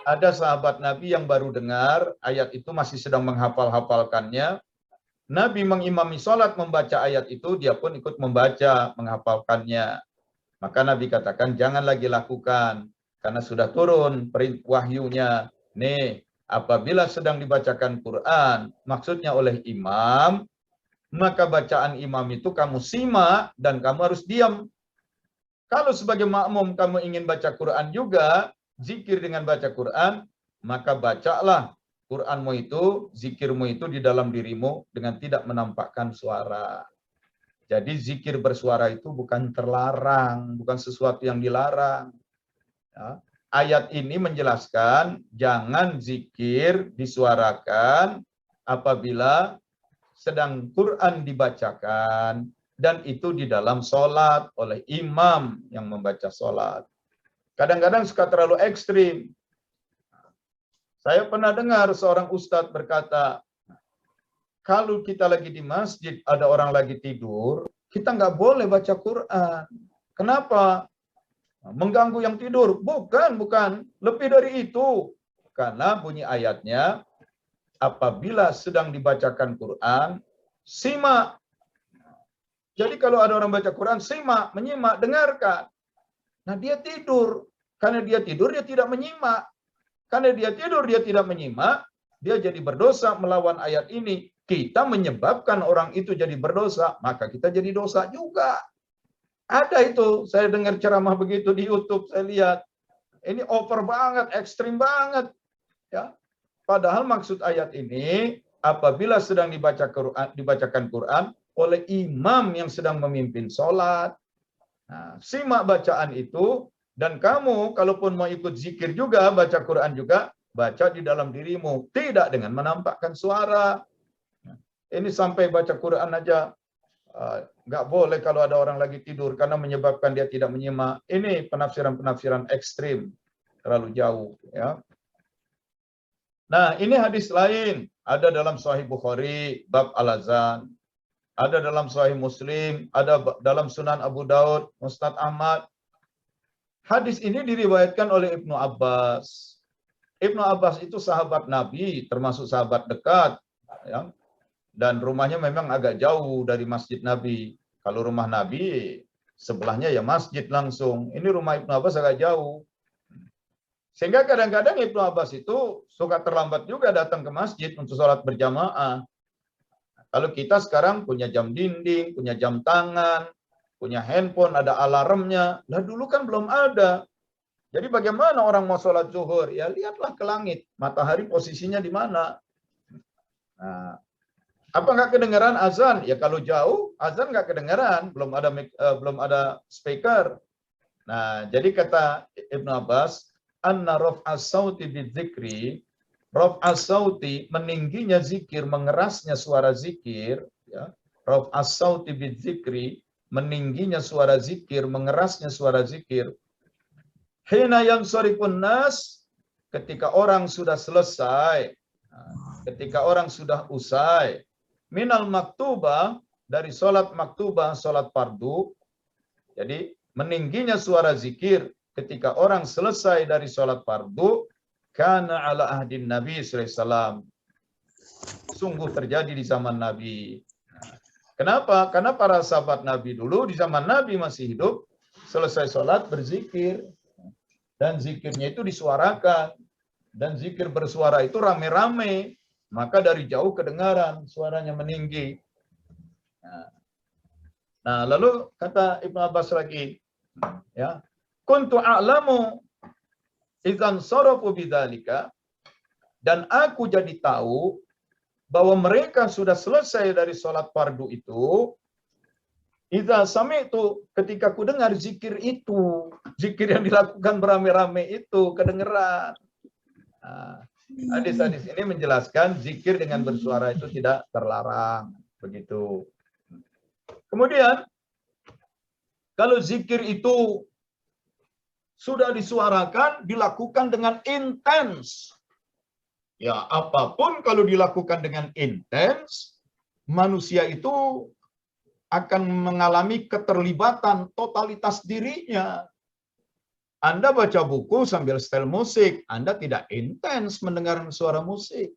ada sahabat Nabi yang baru dengar ayat itu masih sedang menghafal-hafalkannya. Nabi mengimami sholat membaca ayat itu, dia pun ikut membaca, menghafalkannya. Maka Nabi katakan, jangan lagi lakukan, karena sudah turun wahyunya. Nih, apabila sedang dibacakan Quran, maksudnya oleh imam, maka bacaan imam itu kamu simak dan kamu harus diam. Kalau sebagai makmum kamu ingin baca Quran juga, zikir dengan baca Quran, maka bacalah Quranmu itu, zikirmu itu di dalam dirimu dengan tidak menampakkan suara. Jadi zikir bersuara itu bukan terlarang, bukan sesuatu yang dilarang. Ya. Ayat ini menjelaskan jangan zikir disuarakan apabila sedang Quran dibacakan dan itu di dalam sholat oleh imam yang membaca sholat. Kadang-kadang suka terlalu ekstrim. Saya pernah dengar seorang ustadz berkata, kalau kita lagi di masjid, ada orang lagi tidur, kita nggak boleh baca Quran. Kenapa? Mengganggu yang tidur. Bukan. Lebih dari itu. Karena bunyi ayatnya, apabila sedang dibacakan Quran, simak. Jadi kalau ada orang baca Quran, simak, menyimak, dengarkan. Nah dia tidur. Karena dia tidur, dia tidak menyimak. Karena dia tidur, dia tidak menyimak, dia jadi berdosa melawan ayat ini. Kita menyebabkan orang itu jadi berdosa, maka kita jadi dosa juga. Ada itu, saya dengar ceramah begitu di YouTube, saya lihat. Ini over banget, ekstrim banget. Ya. Padahal maksud ayat ini, apabila sedang dibacakan Quran oleh imam yang sedang memimpin sholat. Nah, simak bacaan itu, dan kamu kalaupun mau ikut zikir juga, baca Quran juga, baca di dalam dirimu. Tidak dengan menampakkan suara. Ini sampai baca Quran aja nggak boleh kalau ada orang lagi tidur karena menyebabkan dia tidak menyimak. Ini penafsiran-penafsiran ekstrim, terlalu jauh. Ya. Nah, ini hadis lain. Ada dalam Sahih Bukhari, bab al-azan. Ada dalam Sahih Muslim, ada dalam Sunan Abu Daud, Musnad Ahmad. Hadis ini diriwayatkan oleh Ibnu Abbas. Ibnu Abbas itu sahabat Nabi, termasuk sahabat dekat. Ya. Dan rumahnya memang agak jauh dari masjid Nabi. Kalau rumah Nabi, sebelahnya ya masjid langsung. Ini rumah Ibnu Abbas agak jauh. Sehingga kadang-kadang Ibnu Abbas itu suka terlambat juga datang ke masjid untuk sholat berjamaah. Kalau kita sekarang punya jam dinding, punya jam tangan, punya handphone, ada alarmnya. Lah dulu kan belum ada. Jadi bagaimana orang mau sholat zuhur? Ya lihatlah ke langit. Matahari posisinya di mana. Nah, apa nggak kedengaran azan? Ya kalau jauh, azan nggak kedengaran. Belum ada speaker. Nah, jadi kata Ibnu Abbas, anna raf'as sauti bidzikri, raf'as sauti meningginya zikir, mengerasnya suara zikir, ya. Raf'as sauti bidzikri, meningginya suara zikir, mengerasnya suara zikir. Hina yansarifun nas, ketika orang sudah selesai, ketika orang sudah usai, minal maktubah, dari sholat maktubah, sholat fardu. Jadi meningginya suara zikir ketika orang selesai dari sholat fardu, kana ala ahdin Nabi SAW. Sungguh terjadi di zaman Nabi. Kenapa? Karena para sahabat Nabi dulu di zaman Nabi masih hidup, selesai sholat berzikir. Dan zikirnya itu disuarakan. Dan zikir bersuara itu rame-rame. Maka dari jauh kedengaran suaranya meninggi. Nah, lalu kata Ibnu Abbas lagi, ya, kuntu a'lamu idzan sarafu bidzalika, dan aku jadi tahu bahwa mereka sudah selesai dari sholat fardu itu, idza sami'tu, ketika ku dengar zikir itu, zikir yang dilakukan beramai-ramai itu kedengeran. Nah, hadis-hadis ini menjelaskan zikir dengan bersuara itu tidak terlarang, begitu. Kemudian kalau zikir itu sudah disuarakan, dilakukan dengan intens. Ya, apapun kalau dilakukan dengan intens, manusia itu akan mengalami keterlibatan totalitas dirinya. Anda baca buku sambil setel musik, Anda tidak intens mendengar suara musik.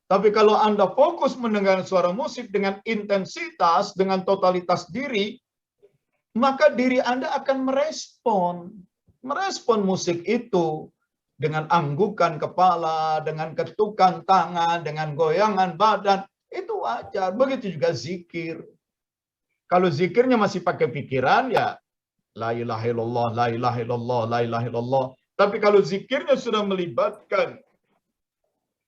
Tapi kalau Anda fokus mendengar suara musik dengan intensitas, dengan totalitas diri, maka diri Anda akan merespon musik itu. dengan anggukan kepala, dengan ketukan tangan, dengan goyangan badan, itu wajar. Begitu juga zikir. Kalau zikirnya masih pakai pikiran, ya la ilaha illallah, la ilaha illallah, la ilaha illallah. Tapi kalau zikirnya sudah melibatkan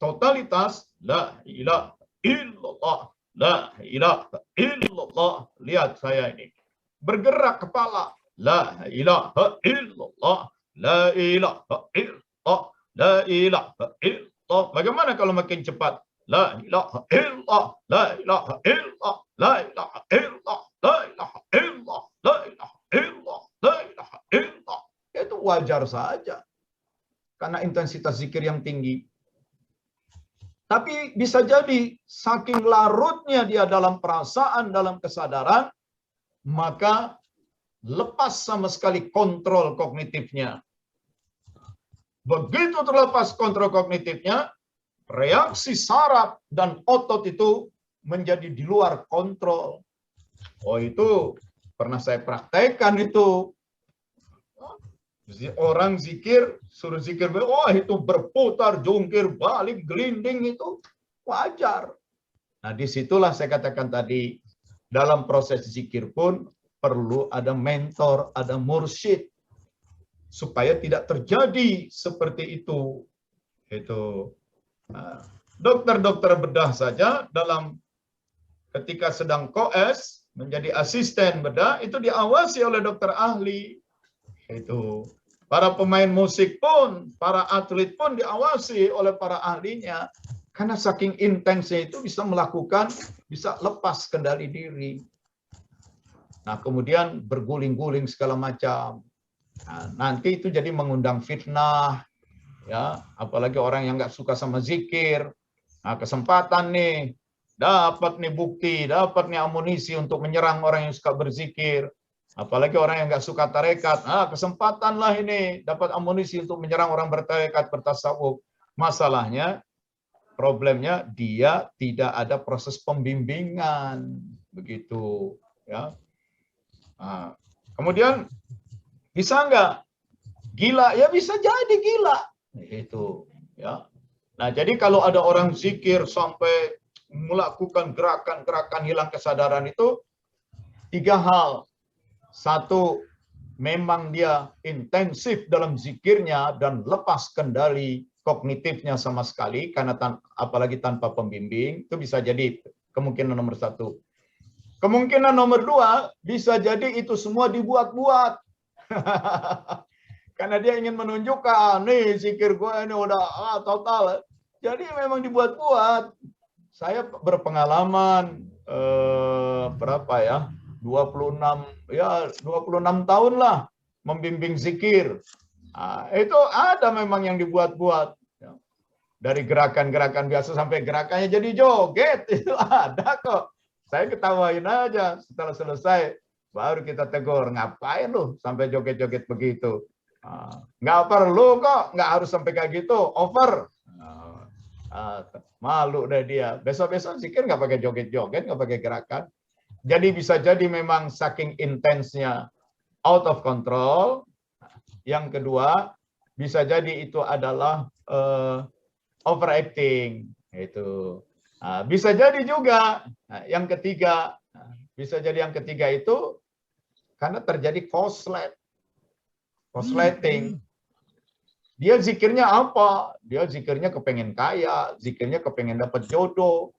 totalitas, la ilaha illallah, la ilaha illallah. Lihat saya ini. Bergerak kepala, la ilaha illallah, la ilaha illallah, la ilaha illallah. Bagaimana kalau makin cepat? La ilaha illallah, la ilaha illallah, la ilaha illallah, la ilaha illallah, la ilaha illallah, la ilaha illallah. Itu wajar saja. Karena intensitas zikir yang tinggi. Tapi bisa jadi saking larutnya dia dalam perasaan, dalam kesadaran, maka lepas sama sekali kontrol kognitifnya. Begitu terlepas kontrol kognitifnya, reaksi saraf dan otot itu menjadi di luar kontrol. Oh, itu pernah saya praktekkan itu. Orang zikir, suruh zikir, oh itu berputar, jungkir, balik, gelinding, itu wajar. Nah, disitulah saya katakan tadi, dalam proses zikir pun perlu ada mentor, ada mursyid, supaya tidak terjadi seperti itu. Itu dokter-dokter bedah saja dalam ketika sedang koes menjadi asisten bedah itu diawasi oleh dokter ahli. Itu para pemain musik pun, para atlet pun diawasi oleh para ahlinya. Karena saking intensnya itu bisa melakukan, bisa lepas kendali diri. Nah, kemudian berguling-guling segala macam. Nah, nanti itu jadi mengundang fitnah, ya, apalagi orang yang nggak suka sama zikir. Nah, kesempatan nih, dapat nih bukti, dapat nih amunisi untuk menyerang orang yang suka berzikir. Apalagi orang yang nggak suka tarekat, kesempatan lah ini dapat amunisi untuk menyerang orang bertarekat, bertasawuf. Masalahnya, problemnya dia tidak ada proses pembimbingan, begitu, ya. Nah, kemudian bisa nggak gila? Ya bisa jadi gila, itu, ya. Nah, jadi kalau ada orang zikir sampai melakukan gerakan-gerakan hilang kesadaran itu 3 hal. 1, memang dia intensif dalam zikirnya dan lepas kendali kognitifnya sama sekali, karena apalagi tanpa pembimbing, itu bisa jadi kemungkinan nomor 1. Kemungkinan nomor 2, bisa jadi itu semua dibuat-buat. Karena dia ingin menunjukkan, nih zikir gue ini udah total. Jadi memang dibuat-buat. Saya berpengalaman berapa ya? 26 tahun lah membimbing zikir. Nah, itu ada memang yang dibuat-buat. Dari gerakan-gerakan biasa sampai gerakannya jadi joget, itu ada kok. Saya ketawain aja, setelah selesai baru kita tegur, ngapain lu sampai joget-joget begitu. Nggak perlu kok, nggak harus sampai kayak gitu, over. Malu deh dia. Besok-besok zikir nggak pakai joget-joget, nggak pakai gerakan. Jadi bisa jadi memang saking intensnya out of control. Yang kedua, bisa jadi itu adalah overacting. Itu. Bisa jadi juga yang ketiga, itu karena terjadi cosletting. Dia zikirnya apa? Dia zikirnya kepengen kaya, zikirnya kepengen dapat jodoh.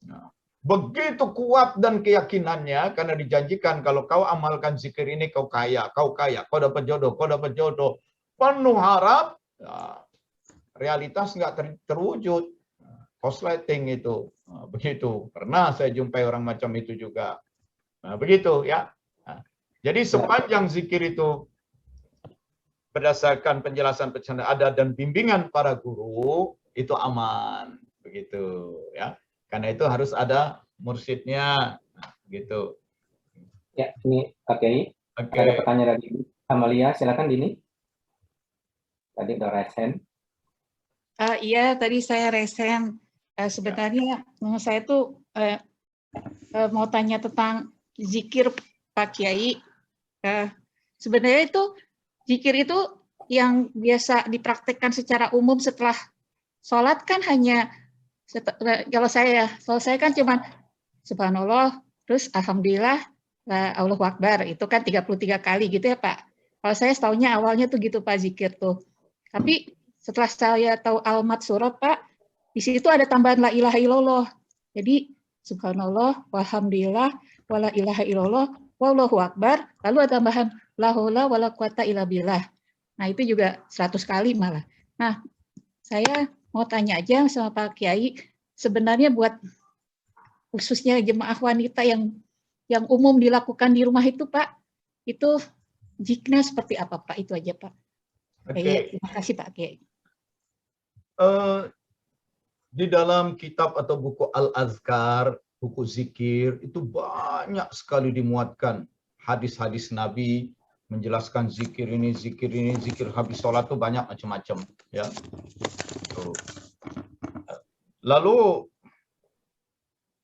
Nah, begitu kuat dan keyakinannya karena dijanjikan kalau kau amalkan zikir ini kau kaya, kau dapat jodoh, penuh harap, realitas nggak terwujud. Cosletting itu, begitu. Pernah saya jumpai orang macam itu juga. Nah, begitu ya. Jadi sepanjang zikir itu berdasarkan penjelasan ada dan bimbingan para guru itu aman, begitu ya. Karena itu harus ada mursyidnya, gitu. Ya, ini Pak Kiai. Ada pertanyaan dari Amalia, silakan Dini. Tadi udah resen. Iya, tadi saya resen. Sebenarnya saya tuh mau tanya tentang zikir Pak Kiai. Sebenarnya itu zikir itu yang biasa dipraktekkan secara umum setelah sholat kan hanya, kalau saya kan cuman subhanallah, terus alhamdulillah, Allahu Akbar, itu kan 33 kali gitu ya Pak. Kalau saya setaunya awalnya tuh gitu Pak, zikir tuh. Tapi setelah saya tahu alamat surat Pak, di situ ada tambahan la ilaha illallah. Jadi subhanallah, walhamdulillah, wala ilaha illallah, wallahu akbar, lalu ada tambahan la haula wala quwata illa billah. Nah, itu juga 100 kali malah. Nah, saya mau tanya aja sama Pak Kiai, sebenarnya buat khususnya jemaah wanita yang umum dilakukan di rumah itu Pak, itu zikirnya seperti apa Pak? Itu aja Pak. Oke. Terima kasih Pak Kiai. Di dalam kitab atau buku Al-Azkar, buku zikir, itu banyak sekali dimuatkan hadis-hadis Nabi menjelaskan zikir ini, zikir habis sholat tuh banyak macam-macam, ya. Lalu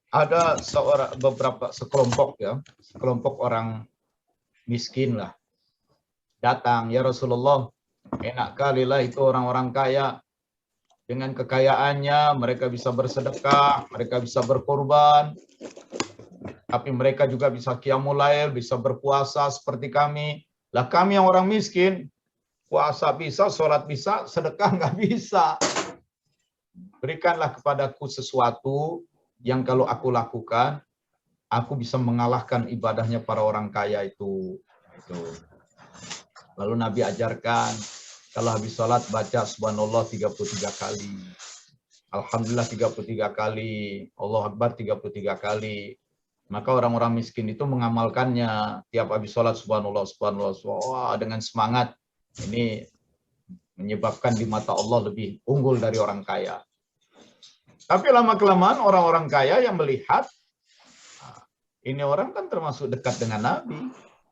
ada sekelompok orang miskin lah datang, ya Rasulullah, enak kali lah itu orang-orang kaya. Dengan kekayaannya mereka bisa bersedekah, mereka bisa berkorban, tapi mereka juga bisa qiyamul lail, bisa berpuasa seperti kami. Lah kami yang orang miskin, puasa bisa, sholat bisa, sedekah nggak bisa. Berikanlah kepadaku sesuatu yang kalau aku lakukan, aku bisa mengalahkan ibadahnya para orang kaya itu. Lalu Nabi ajarkan, kalau habis sholat baca subhanallah 33 kali. Alhamdulillah 33 kali. Allah Akbar 33 kali. Maka orang-orang miskin itu mengamalkannya. Tiap habis sholat subhanallah, subhanallah, subhanallah. Dengan semangat. Ini menyebabkan di mata Allah lebih unggul dari orang kaya. Tapi lama-kelamaan orang-orang kaya yang melihat, ini orang kan termasuk dekat dengan Nabi.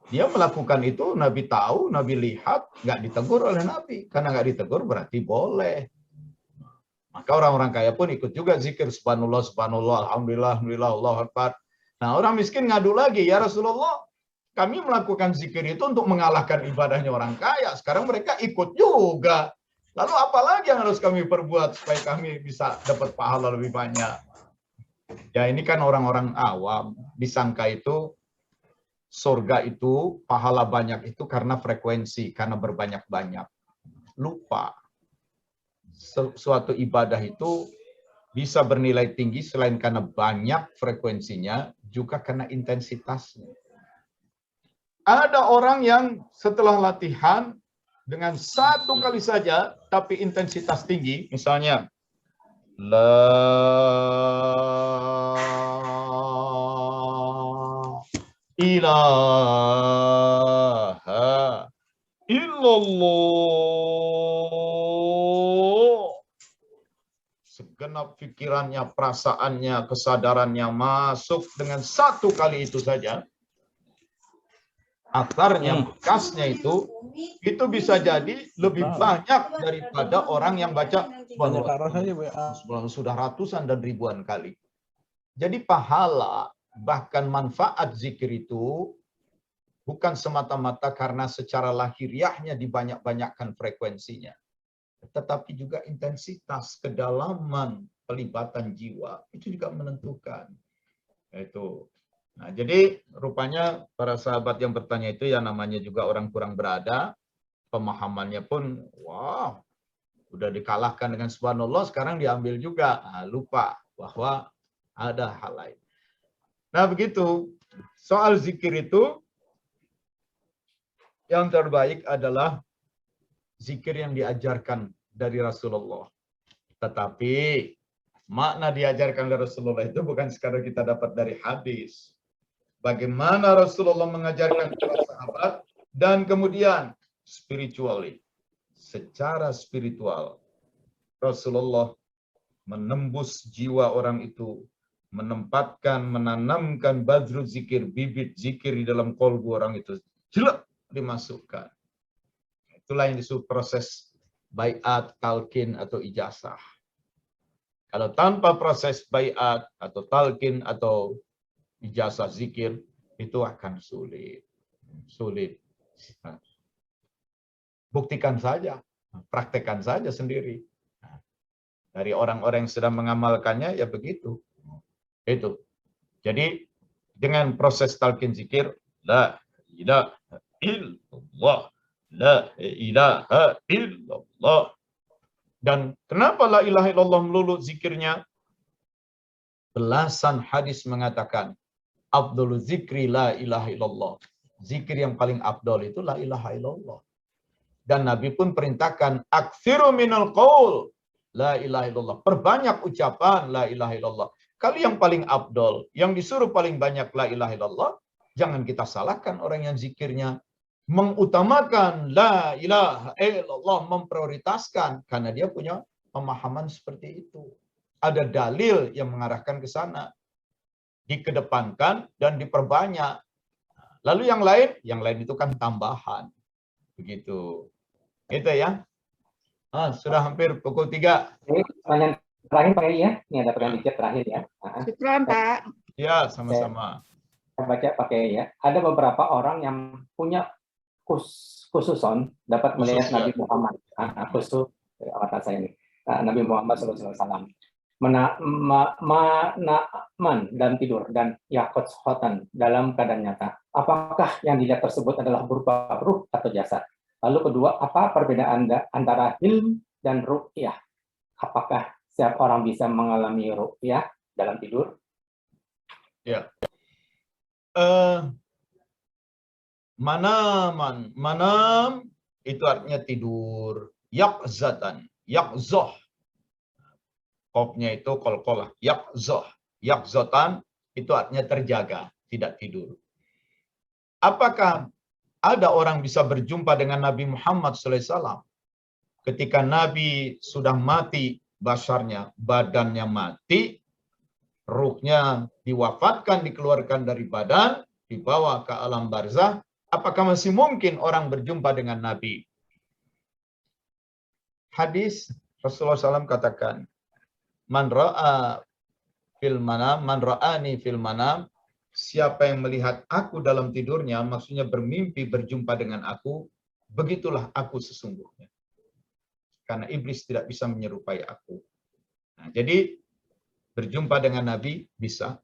Dia melakukan itu, Nabi tahu, Nabi lihat, nggak ditegur oleh Nabi. Karena nggak ditegur berarti boleh. Maka orang-orang kaya pun ikut juga zikir subhanallah, subhanallah, alhamdulillah, alhamdulillah, Allahu Akbar. Nah, orang miskin ngadu lagi, ya Rasulullah, kami melakukan zikir itu untuk mengalahkan ibadahnya orang kaya. Sekarang mereka ikut juga. Lalu apa lagi yang harus kami perbuat supaya kami bisa dapat pahala lebih banyak? Ya ini kan orang-orang awam, disangka itu surga itu, pahala banyak itu karena frekuensi, karena berbanyak-banyak. Lupa. Suatu ibadah itu bisa bernilai tinggi selain karena banyak frekuensinya, juga karena intensitasnya. Ada orang yang setelah latihan, dengan satu kali saja, tapi intensitas tinggi, misalnya, La ilaha illallah. Segenap pikirannya, perasaannya, kesadarannya masuk dengan satu kali itu saja. Akarnya, bekasnya itu bisa jadi lebih banyak daripada orang yang baca sudah ratusan dan ribuan kali. Jadi pahala, bahkan manfaat zikir itu bukan semata-mata karena secara lahiriahnya dibanyak-banyakkan frekuensinya, tetapi juga intensitas, kedalaman, pelibatan jiwa, itu juga menentukan. Itu. Nah, jadi rupanya para sahabat yang bertanya itu ya namanya juga orang kurang berada, pemahamannya pun, wow, udah dikalahkan dengan subhanallah, sekarang diambil juga. Nah, lupa bahwa ada hal lain. Nah, begitu. Soal zikir itu, yang terbaik adalah zikir yang diajarkan dari Rasulullah. Tetapi makna diajarkan dari Rasulullah itu bukan sekadar kita dapat dari hadis. Bagaimana Rasulullah mengajarkan para sahabat dan kemudian spiritually, secara spiritual Rasulullah menembus jiwa orang itu, menempatkan, menanamkan badru zikir, bibit zikir di dalam kolbu orang itu, jelek dimasukkan. Itulah yang disebut proses baiat, talqin atau ijazah. Kalau tanpa proses baiat atau talqin atau ijazah zikir, itu akan sulit. Buktikan saja, praktekkan saja sendiri. Dari orang-orang yang sedang mengamalkannya, ya begitu. Itu. Jadi, dengan proses talqin zikir, la ilaha illallah, la ilaha illallah. Dan kenapa la ilaha illallah melulu zikirnya? Belasan hadis mengatakan, afdhalu zikri la ilaha illallah. Zikir yang paling afdal itu la ilaha illallah. Dan Nabi pun perintahkan, aktsiru minal qaul la ilaha illallah. Perbanyak ucapan la ilaha illallah. Kalau yang paling afdal, yang disuruh paling banyak la ilaha illallah, jangan kita salahkan orang yang zikirnya mengutamakan la ilaha illallah, memprioritaskan karena dia punya pemahaman seperti itu. Ada dalil yang mengarahkan ke sana. Dikedepankan dan diperbanyak. Lalu yang lain itu kan tambahan. Begitu. Gitu ya. Sudah hampir pukul 3. Ini pertanyaan terakhir Pak ya. Ini ada pertanyaan dikit terakhir ya. Syukron, Pak. Ya, sama-sama. Saya baca pakai ya. Ada beberapa orang yang punya khususon dapat melihat Khusus, ya. Nabi Muhammad. Khusus avatar saya ini. Nabi Muhammad SAW. Manaman dalam tidur dan yakotshotan dalam keadaan nyata. Apakah yang dilihat tersebut adalah berupa ruh atau jasad? Lalu kedua, apa perbedaan antara hilm dan ru'yah? Apakah setiap orang bisa mengalami ru'yah dalam tidur? Ya. Manam itu artinya tidur. Yakzatan, yakzoh. Qofnya itu qalqalah, yakzoh. Yakzotan itu artinya terjaga, tidak tidur. Apakah ada orang bisa berjumpa dengan Nabi Muhammad SAW ketika Nabi sudah mati basarnya, badannya mati, ruhnya diwafatkan, dikeluarkan dari badan, dibawa ke alam barzah? Apakah masih mungkin orang berjumpa dengan Nabi? Hadis Rasulullah SAW katakan, man ra'ani fil manam, siapa yang melihat aku dalam tidurnya, maksudnya bermimpi berjumpa dengan aku, begitulah aku sesungguhnya. Karena iblis tidak bisa menyerupai aku. Nah, jadi berjumpa dengan Nabi bisa.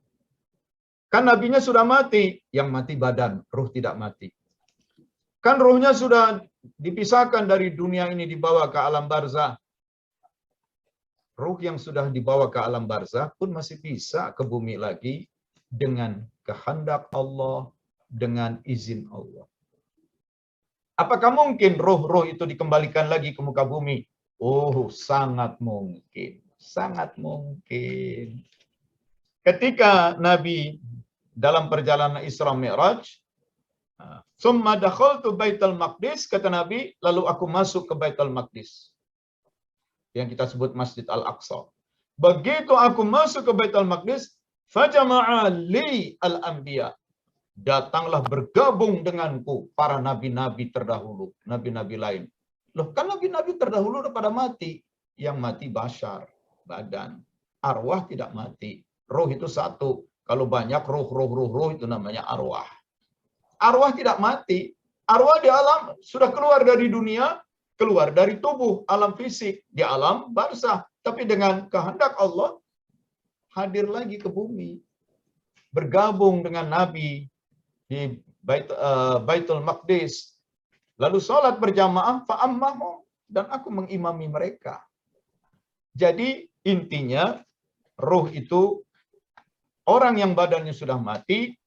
Kan nabinya sudah mati, yang mati badan, ruh tidak mati. Kan ruhnya sudah dipisahkan dari dunia ini, dibawa ke alam barzah. Ruh yang sudah dibawa ke alam barzah pun masih bisa ke bumi lagi dengan kehendak Allah, dengan izin Allah. Apakah mungkin roh-roh itu dikembalikan lagi ke muka bumi? Oh, sangat mungkin. Sangat mungkin. Ketika Nabi dalam perjalanan Isra Mi'raj, summa dakhaltu Baitul Maqdis, kata Nabi, lalu aku masuk ke Baitul Maqdis, yang kita sebut Masjid Al-Aqsa. Begitu aku masuk ke Baitul Maqdis, fajama'a li al-anbiya, datanglah bergabung denganku para nabi-nabi terdahulu, nabi-nabi lain. Loh, kan nabi-nabi terdahulu udah pada mati. Yang mati bashar, badan. Arwah tidak mati. Roh itu satu. Kalau banyak roh itu namanya arwah. Arwah tidak mati. Arwah di alam sudah keluar dari dunia, keluar dari tubuh, alam fisik, di alam barzah. Tapi dengan kehendak Allah, hadir lagi ke bumi. Bergabung dengan Nabi di Baitul Maqdis. Lalu sholat berjamaah, fa'ammahum, dan aku mengimami mereka. Jadi intinya, ruh itu, orang yang badannya sudah mati,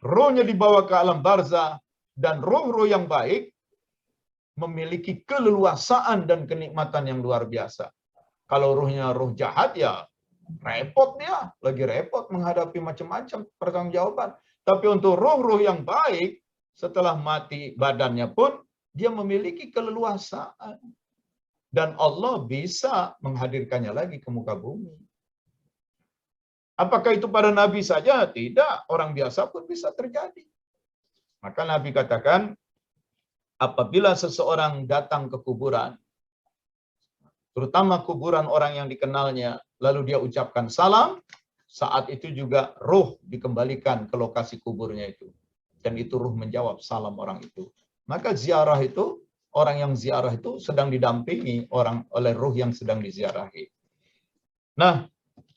ruhnya dibawa ke alam barzah, dan ruh-ruh yang baik memiliki keleluasaan dan kenikmatan yang luar biasa. Kalau ruhnya ruh jahat, ya repot dia, lagi repot menghadapi macam-macam pertanggungjawaban. Tapi untuk ruh-ruh yang baik, setelah mati badannya pun, dia memiliki keleluasaan. Dan Allah bisa menghadirkannya lagi ke muka bumi. Apakah itu pada Nabi saja? Tidak, orang biasa pun bisa terjadi. Maka Nabi katakan, apabila seseorang datang ke kuburan, terutama kuburan orang yang dikenalnya, lalu dia ucapkan salam, saat itu juga ruh dikembalikan ke lokasi kuburnya itu. Dan itu ruh menjawab salam orang itu. Maka ziarah itu orang yang ziarah itu sedang didampingi oleh ruh yang sedang diziarahi. Nah,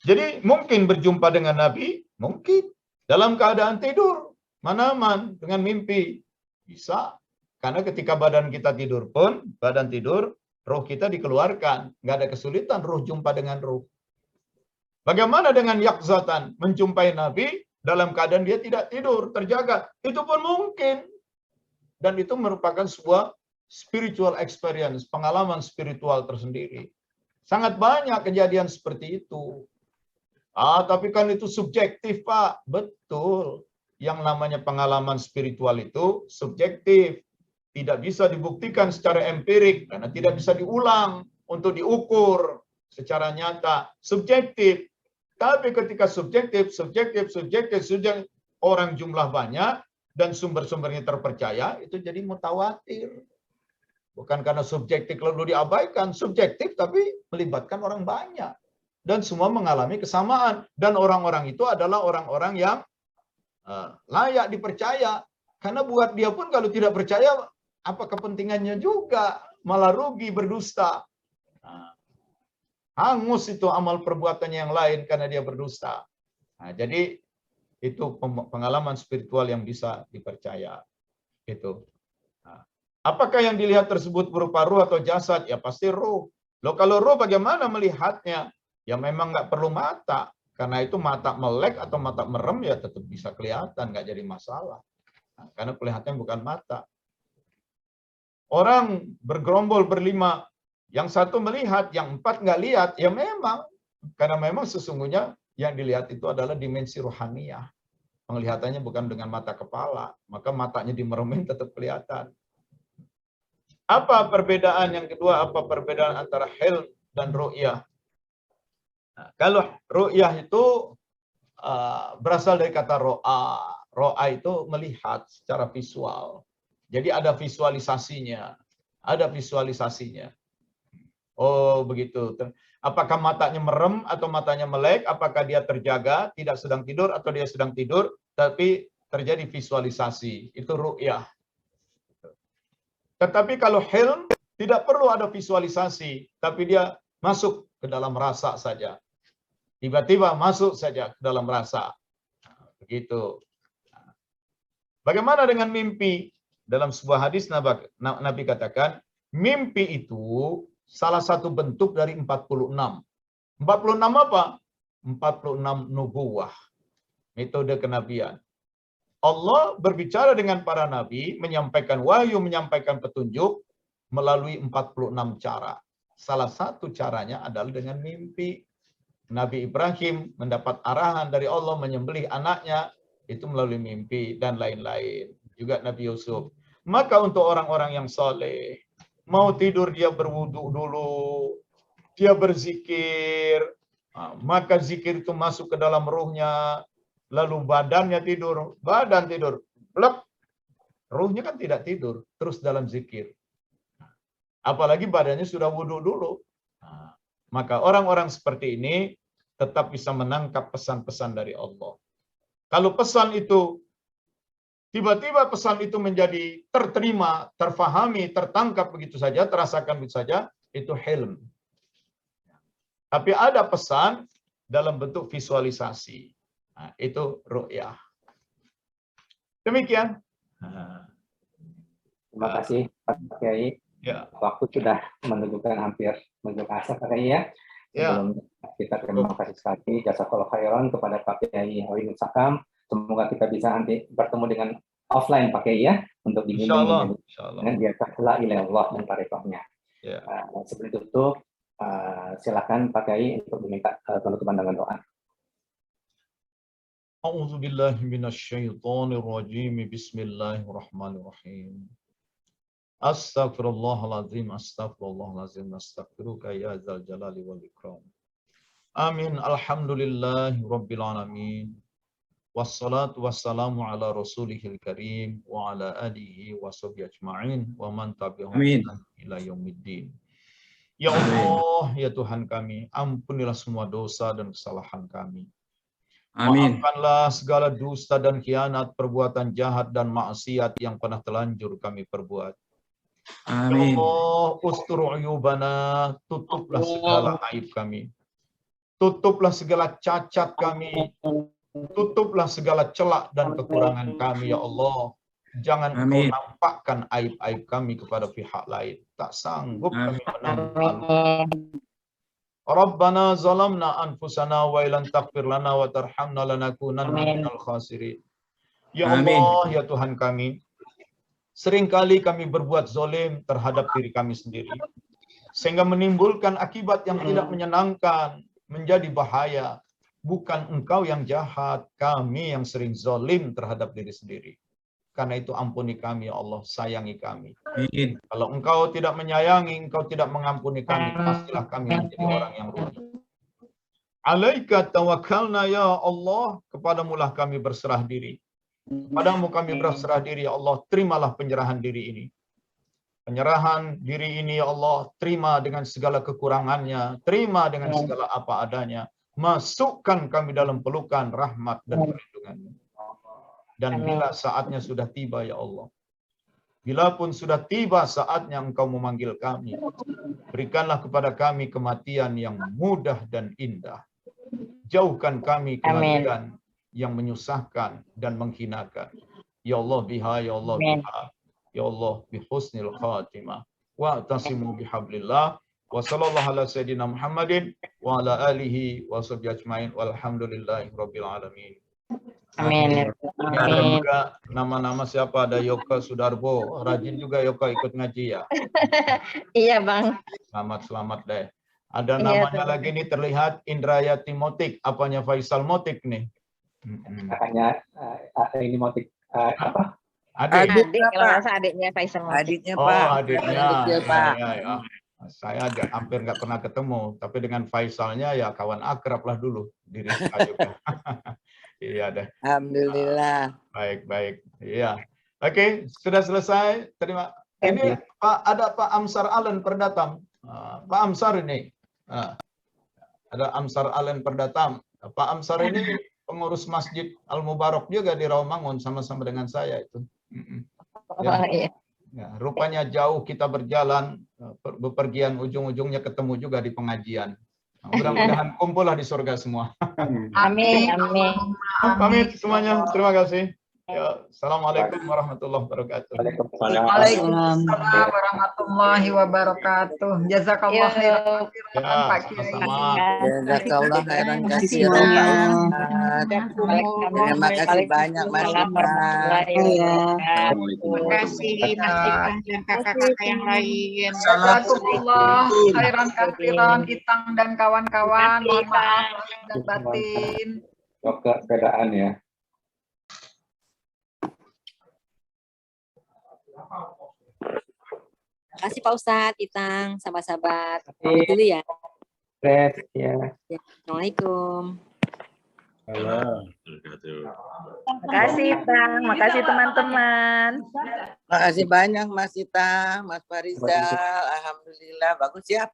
jadi mungkin berjumpa dengan Nabi, mungkin dalam keadaan tidur, mana aman dengan mimpi, bisa. Karena ketika badan kita tidur pun, badan tidur, roh kita dikeluarkan, nggak ada kesulitan roh jumpa dengan roh. Bagaimana dengan yakzatan, menjumpai Nabi dalam keadaan dia tidak tidur, terjaga, itu pun mungkin. Dan itu merupakan sebuah spiritual experience, pengalaman spiritual tersendiri. Sangat banyak kejadian seperti itu. Tapi kan itu subjektif, Pak. Betul. Yang namanya pengalaman spiritual itu subjektif. Tidak bisa dibuktikan secara empirik, karena tidak bisa diulang untuk diukur secara nyata. Subjektif. Tapi ketika subjektif, orang jumlah banyak, dan sumber-sumbernya terpercaya, itu jadi mutawatir. Bukan karena subjektif lalu diabaikan, subjektif tapi melibatkan orang banyak. Dan semua mengalami kesamaan. Dan orang-orang itu adalah orang-orang yang layak dipercaya. Karena buat dia pun kalau tidak percaya, apa kepentingannya juga? Malah rugi, berdusta. Hangus itu amal perbuatannya yang lain karena dia berdusta. Jadi itu pengalaman spiritual yang bisa dipercaya. Itu. Apakah yang dilihat tersebut berupa ruh atau jasad? Ya pasti ruh. Loh, kalau ruh bagaimana melihatnya? Ya memang nggak perlu mata. Karena itu mata melek atau mata merem ya tetap bisa kelihatan, nggak jadi masalah. Karena kelihatannya bukan mata. Orang bergerombol berlima, yang satu melihat, yang empat nggak lihat, ya memang. Karena memang sesungguhnya yang dilihat itu adalah dimensi rohaniah. Penglihatannya bukan dengan mata kepala. Maka matanya dimeremin tetap kelihatan. Apa perbedaan yang kedua? Apa perbedaan antara hilm dan ru'yah? Nah, kalau ru'yah itu berasal dari kata ro'a. Ro'a itu melihat secara visual. Jadi ada visualisasinya. Ada visualisasinya. Oh begitu. Apakah matanya merem atau matanya melek? Apakah dia terjaga, tidak sedang tidur atau dia sedang tidur? Tapi terjadi visualisasi. Itu ru'yah. Tetapi kalau hilm, tidak perlu ada visualisasi. Tapi dia masuk ke dalam rasa saja. Tiba-tiba masuk saja ke dalam rasa. Begitu. Bagaimana dengan mimpi? Dalam sebuah hadis Nabi katakan, mimpi itu salah satu bentuk dari 46. 46 apa? 46 nubuwah. Metode kenabian. Allah berbicara dengan para nabi, menyampaikan wahyu, menyampaikan petunjuk melalui 46 cara. Salah satu caranya adalah dengan mimpi. Nabi Ibrahim mendapat arahan dari Allah menyembelih anaknya, itu melalui mimpi dan lain-lain. Juga Nabi Yusuf. Maka untuk orang-orang yang soleh, mau tidur dia berwudu dulu, dia berzikir, maka zikir itu masuk ke dalam ruhnya, lalu badannya tidur, badan tidur, plek, ruhnya kan tidak tidur, terus dalam zikir. Apalagi badannya sudah wudu dulu. Maka orang-orang seperti ini tetap bisa menangkap pesan-pesan dari Allah. Kalau pesan itu, tiba-tiba pesan itu menjadi terterima, terfahami, tertangkap begitu saja, terasakan begitu saja, itu hilm. Tapi ada pesan dalam bentuk visualisasi. Nah, itu ru'yah. Demikian. Terima kasih Pak Kiai. Ya. Waktu sudah menunjukkan hampir menuju asar Pak Kiai ya. Sebelum kita terima kasih sekali jazakallahu khairan kepada Pak Kiai Hawinul Sakam. Semoga kita bisa nanti bertemu dengan offline Pak Kiai ya untuk dibimbing dengan dia la ilaha illallah dan tarikahnya. Ya. Sebelum tutup silakan Pak Kiai untuk meminta penutupan dengan doa. A'udzu billahi minasyaitonir rajim. Bismillahirrahmanirrahim. Astaghfirullahalazim, astaghfirullahalazim, astaghfiruka ya dzal jalali wal ikram. Amin. Alhamdulillahi rabbil alamin. Wassalatu wassalamu ala rasulihil karim wa ala alihi wa sahbihi ajma'in wa man tabi'ahum ila yaumiddin. Ya Allah, ya Tuhan kami, ampunilah semua dosa dan kesalahan kami. Amin. Maafkanlah segala dusta dan khianat, perbuatan jahat dan maksiat yang pernah telanjur kami perbuat. Ya Amin. Allah, ustur uyubana, tutuplah segala aib kami. Tutuplah segala cacat kami. Tutuplah segala celak dan kekurangan kami, ya Allah. Jangan Engkau Amin. nampakkan aib-aib kami kepada pihak lain. Tak sanggup kami menampakkan. Rabbana zalamna anfusana wa ilan taghfir lana wa tarhamna lanakunanna minal khasirin. Ya Allah, ya Tuhan kami, seringkali kami berbuat zalim terhadap diri kami sendiri, sehingga menimbulkan akibat yang tidak menyenangkan, menjadi bahaya. Bukan Engkau yang jahat, kami yang sering zalim terhadap diri sendiri. Karena itu ampuni kami, ya Allah, sayangi kami. Amin. Kalau Engkau tidak menyayangi, Engkau tidak mengampuni kami, pastilah kami menjadi orang yang rugi. Alaika tawakkalna ya Allah, kepadamulah kami berserah diri. Padamu kami berserah diri, ya Allah, terimalah penyerahan diri ini. Penyerahan diri ini, ya Allah, terima dengan segala kekurangannya, terima dengan segala apa adanya. Masukkan kami dalam pelukan rahmat dan perlindungan-Mu. Dan bila saatnya sudah tiba, ya Allah, bila pun sudah tiba saatnya Engkau memanggil kami, berikanlah kepada kami kematian yang mudah dan indah. Jauhkan kami kematian yang menyusahkan dan menghinakan. Ya Allah biha, ya Allah biha, ya Allah bihusnil khatimah. Wa tasimu bihablillah. Wa sallallahu ala sayyidina Muhammadin wa ala alihi wa sahbihi ajmain walhamdulillahi rabbil alamin. Amin. Ini ada juga nama-nama siapa, ada Yoka Sudarbo, rajin juga Yoka ikut ngaji ya. Iya Bang. Selamat deh. Ada namanya lagi nih terlihat Indrayati Motik, apanya Faisal Motik nih. Kakaknya ini motif apa? Adik, kalau nggak salah adiknya Faisal Motik. Adiknya Oh, Pak. adiknya. Adiknya, Pak. Ya. Saya hampir nggak pernah ketemu, tapi dengan Faisalnya ya kawan akrab lah dulu di Rizka juga. Iya deh. Alhamdulillah. Baik. Iya. Oke, sudah selesai. Terima. Ini Pak, ada Pak Amsar Allen Perdatam. Pak Amsar ini. Ada Amsar Allen Perdatam. Pak Amsar ini pengurus Masjid Al Mubarak juga di Rawamangun, sama-sama dengan saya itu. Ya, rupanya jauh kita berjalan, bepergian, ujung-ujungnya ketemu juga di pengajian. Mudah-mudahan kumpullah di surga semua. Amin. Pamit semuanya. Terima kasih. Ya, Assalamualaikum warahmatullahi wabarakatuh. Waalaikumsalam warahmatullahi wabarakatuh. Jazakallah khairan Pak Kiai. Jazakallah khairan katsiran Pak Ustaz. Terima kasih banyak Mas Ita. Terima kasih Mas Itang dan kakak-kakak yang lain. Jazakallah khairan katsiran Itang dan kawan-kawan. Mohon maaf lahir dan batin. Yoga bedaan ya. Terima kasih Pak Ustadz, Itang, sahabat-sahabat. Dulu ya. Ya. Assalamualaikum. Makasih Itang, makasih teman-teman. Makasih banyak Mas Ita, Mas Farizal. Alhamdulillah bagus ya.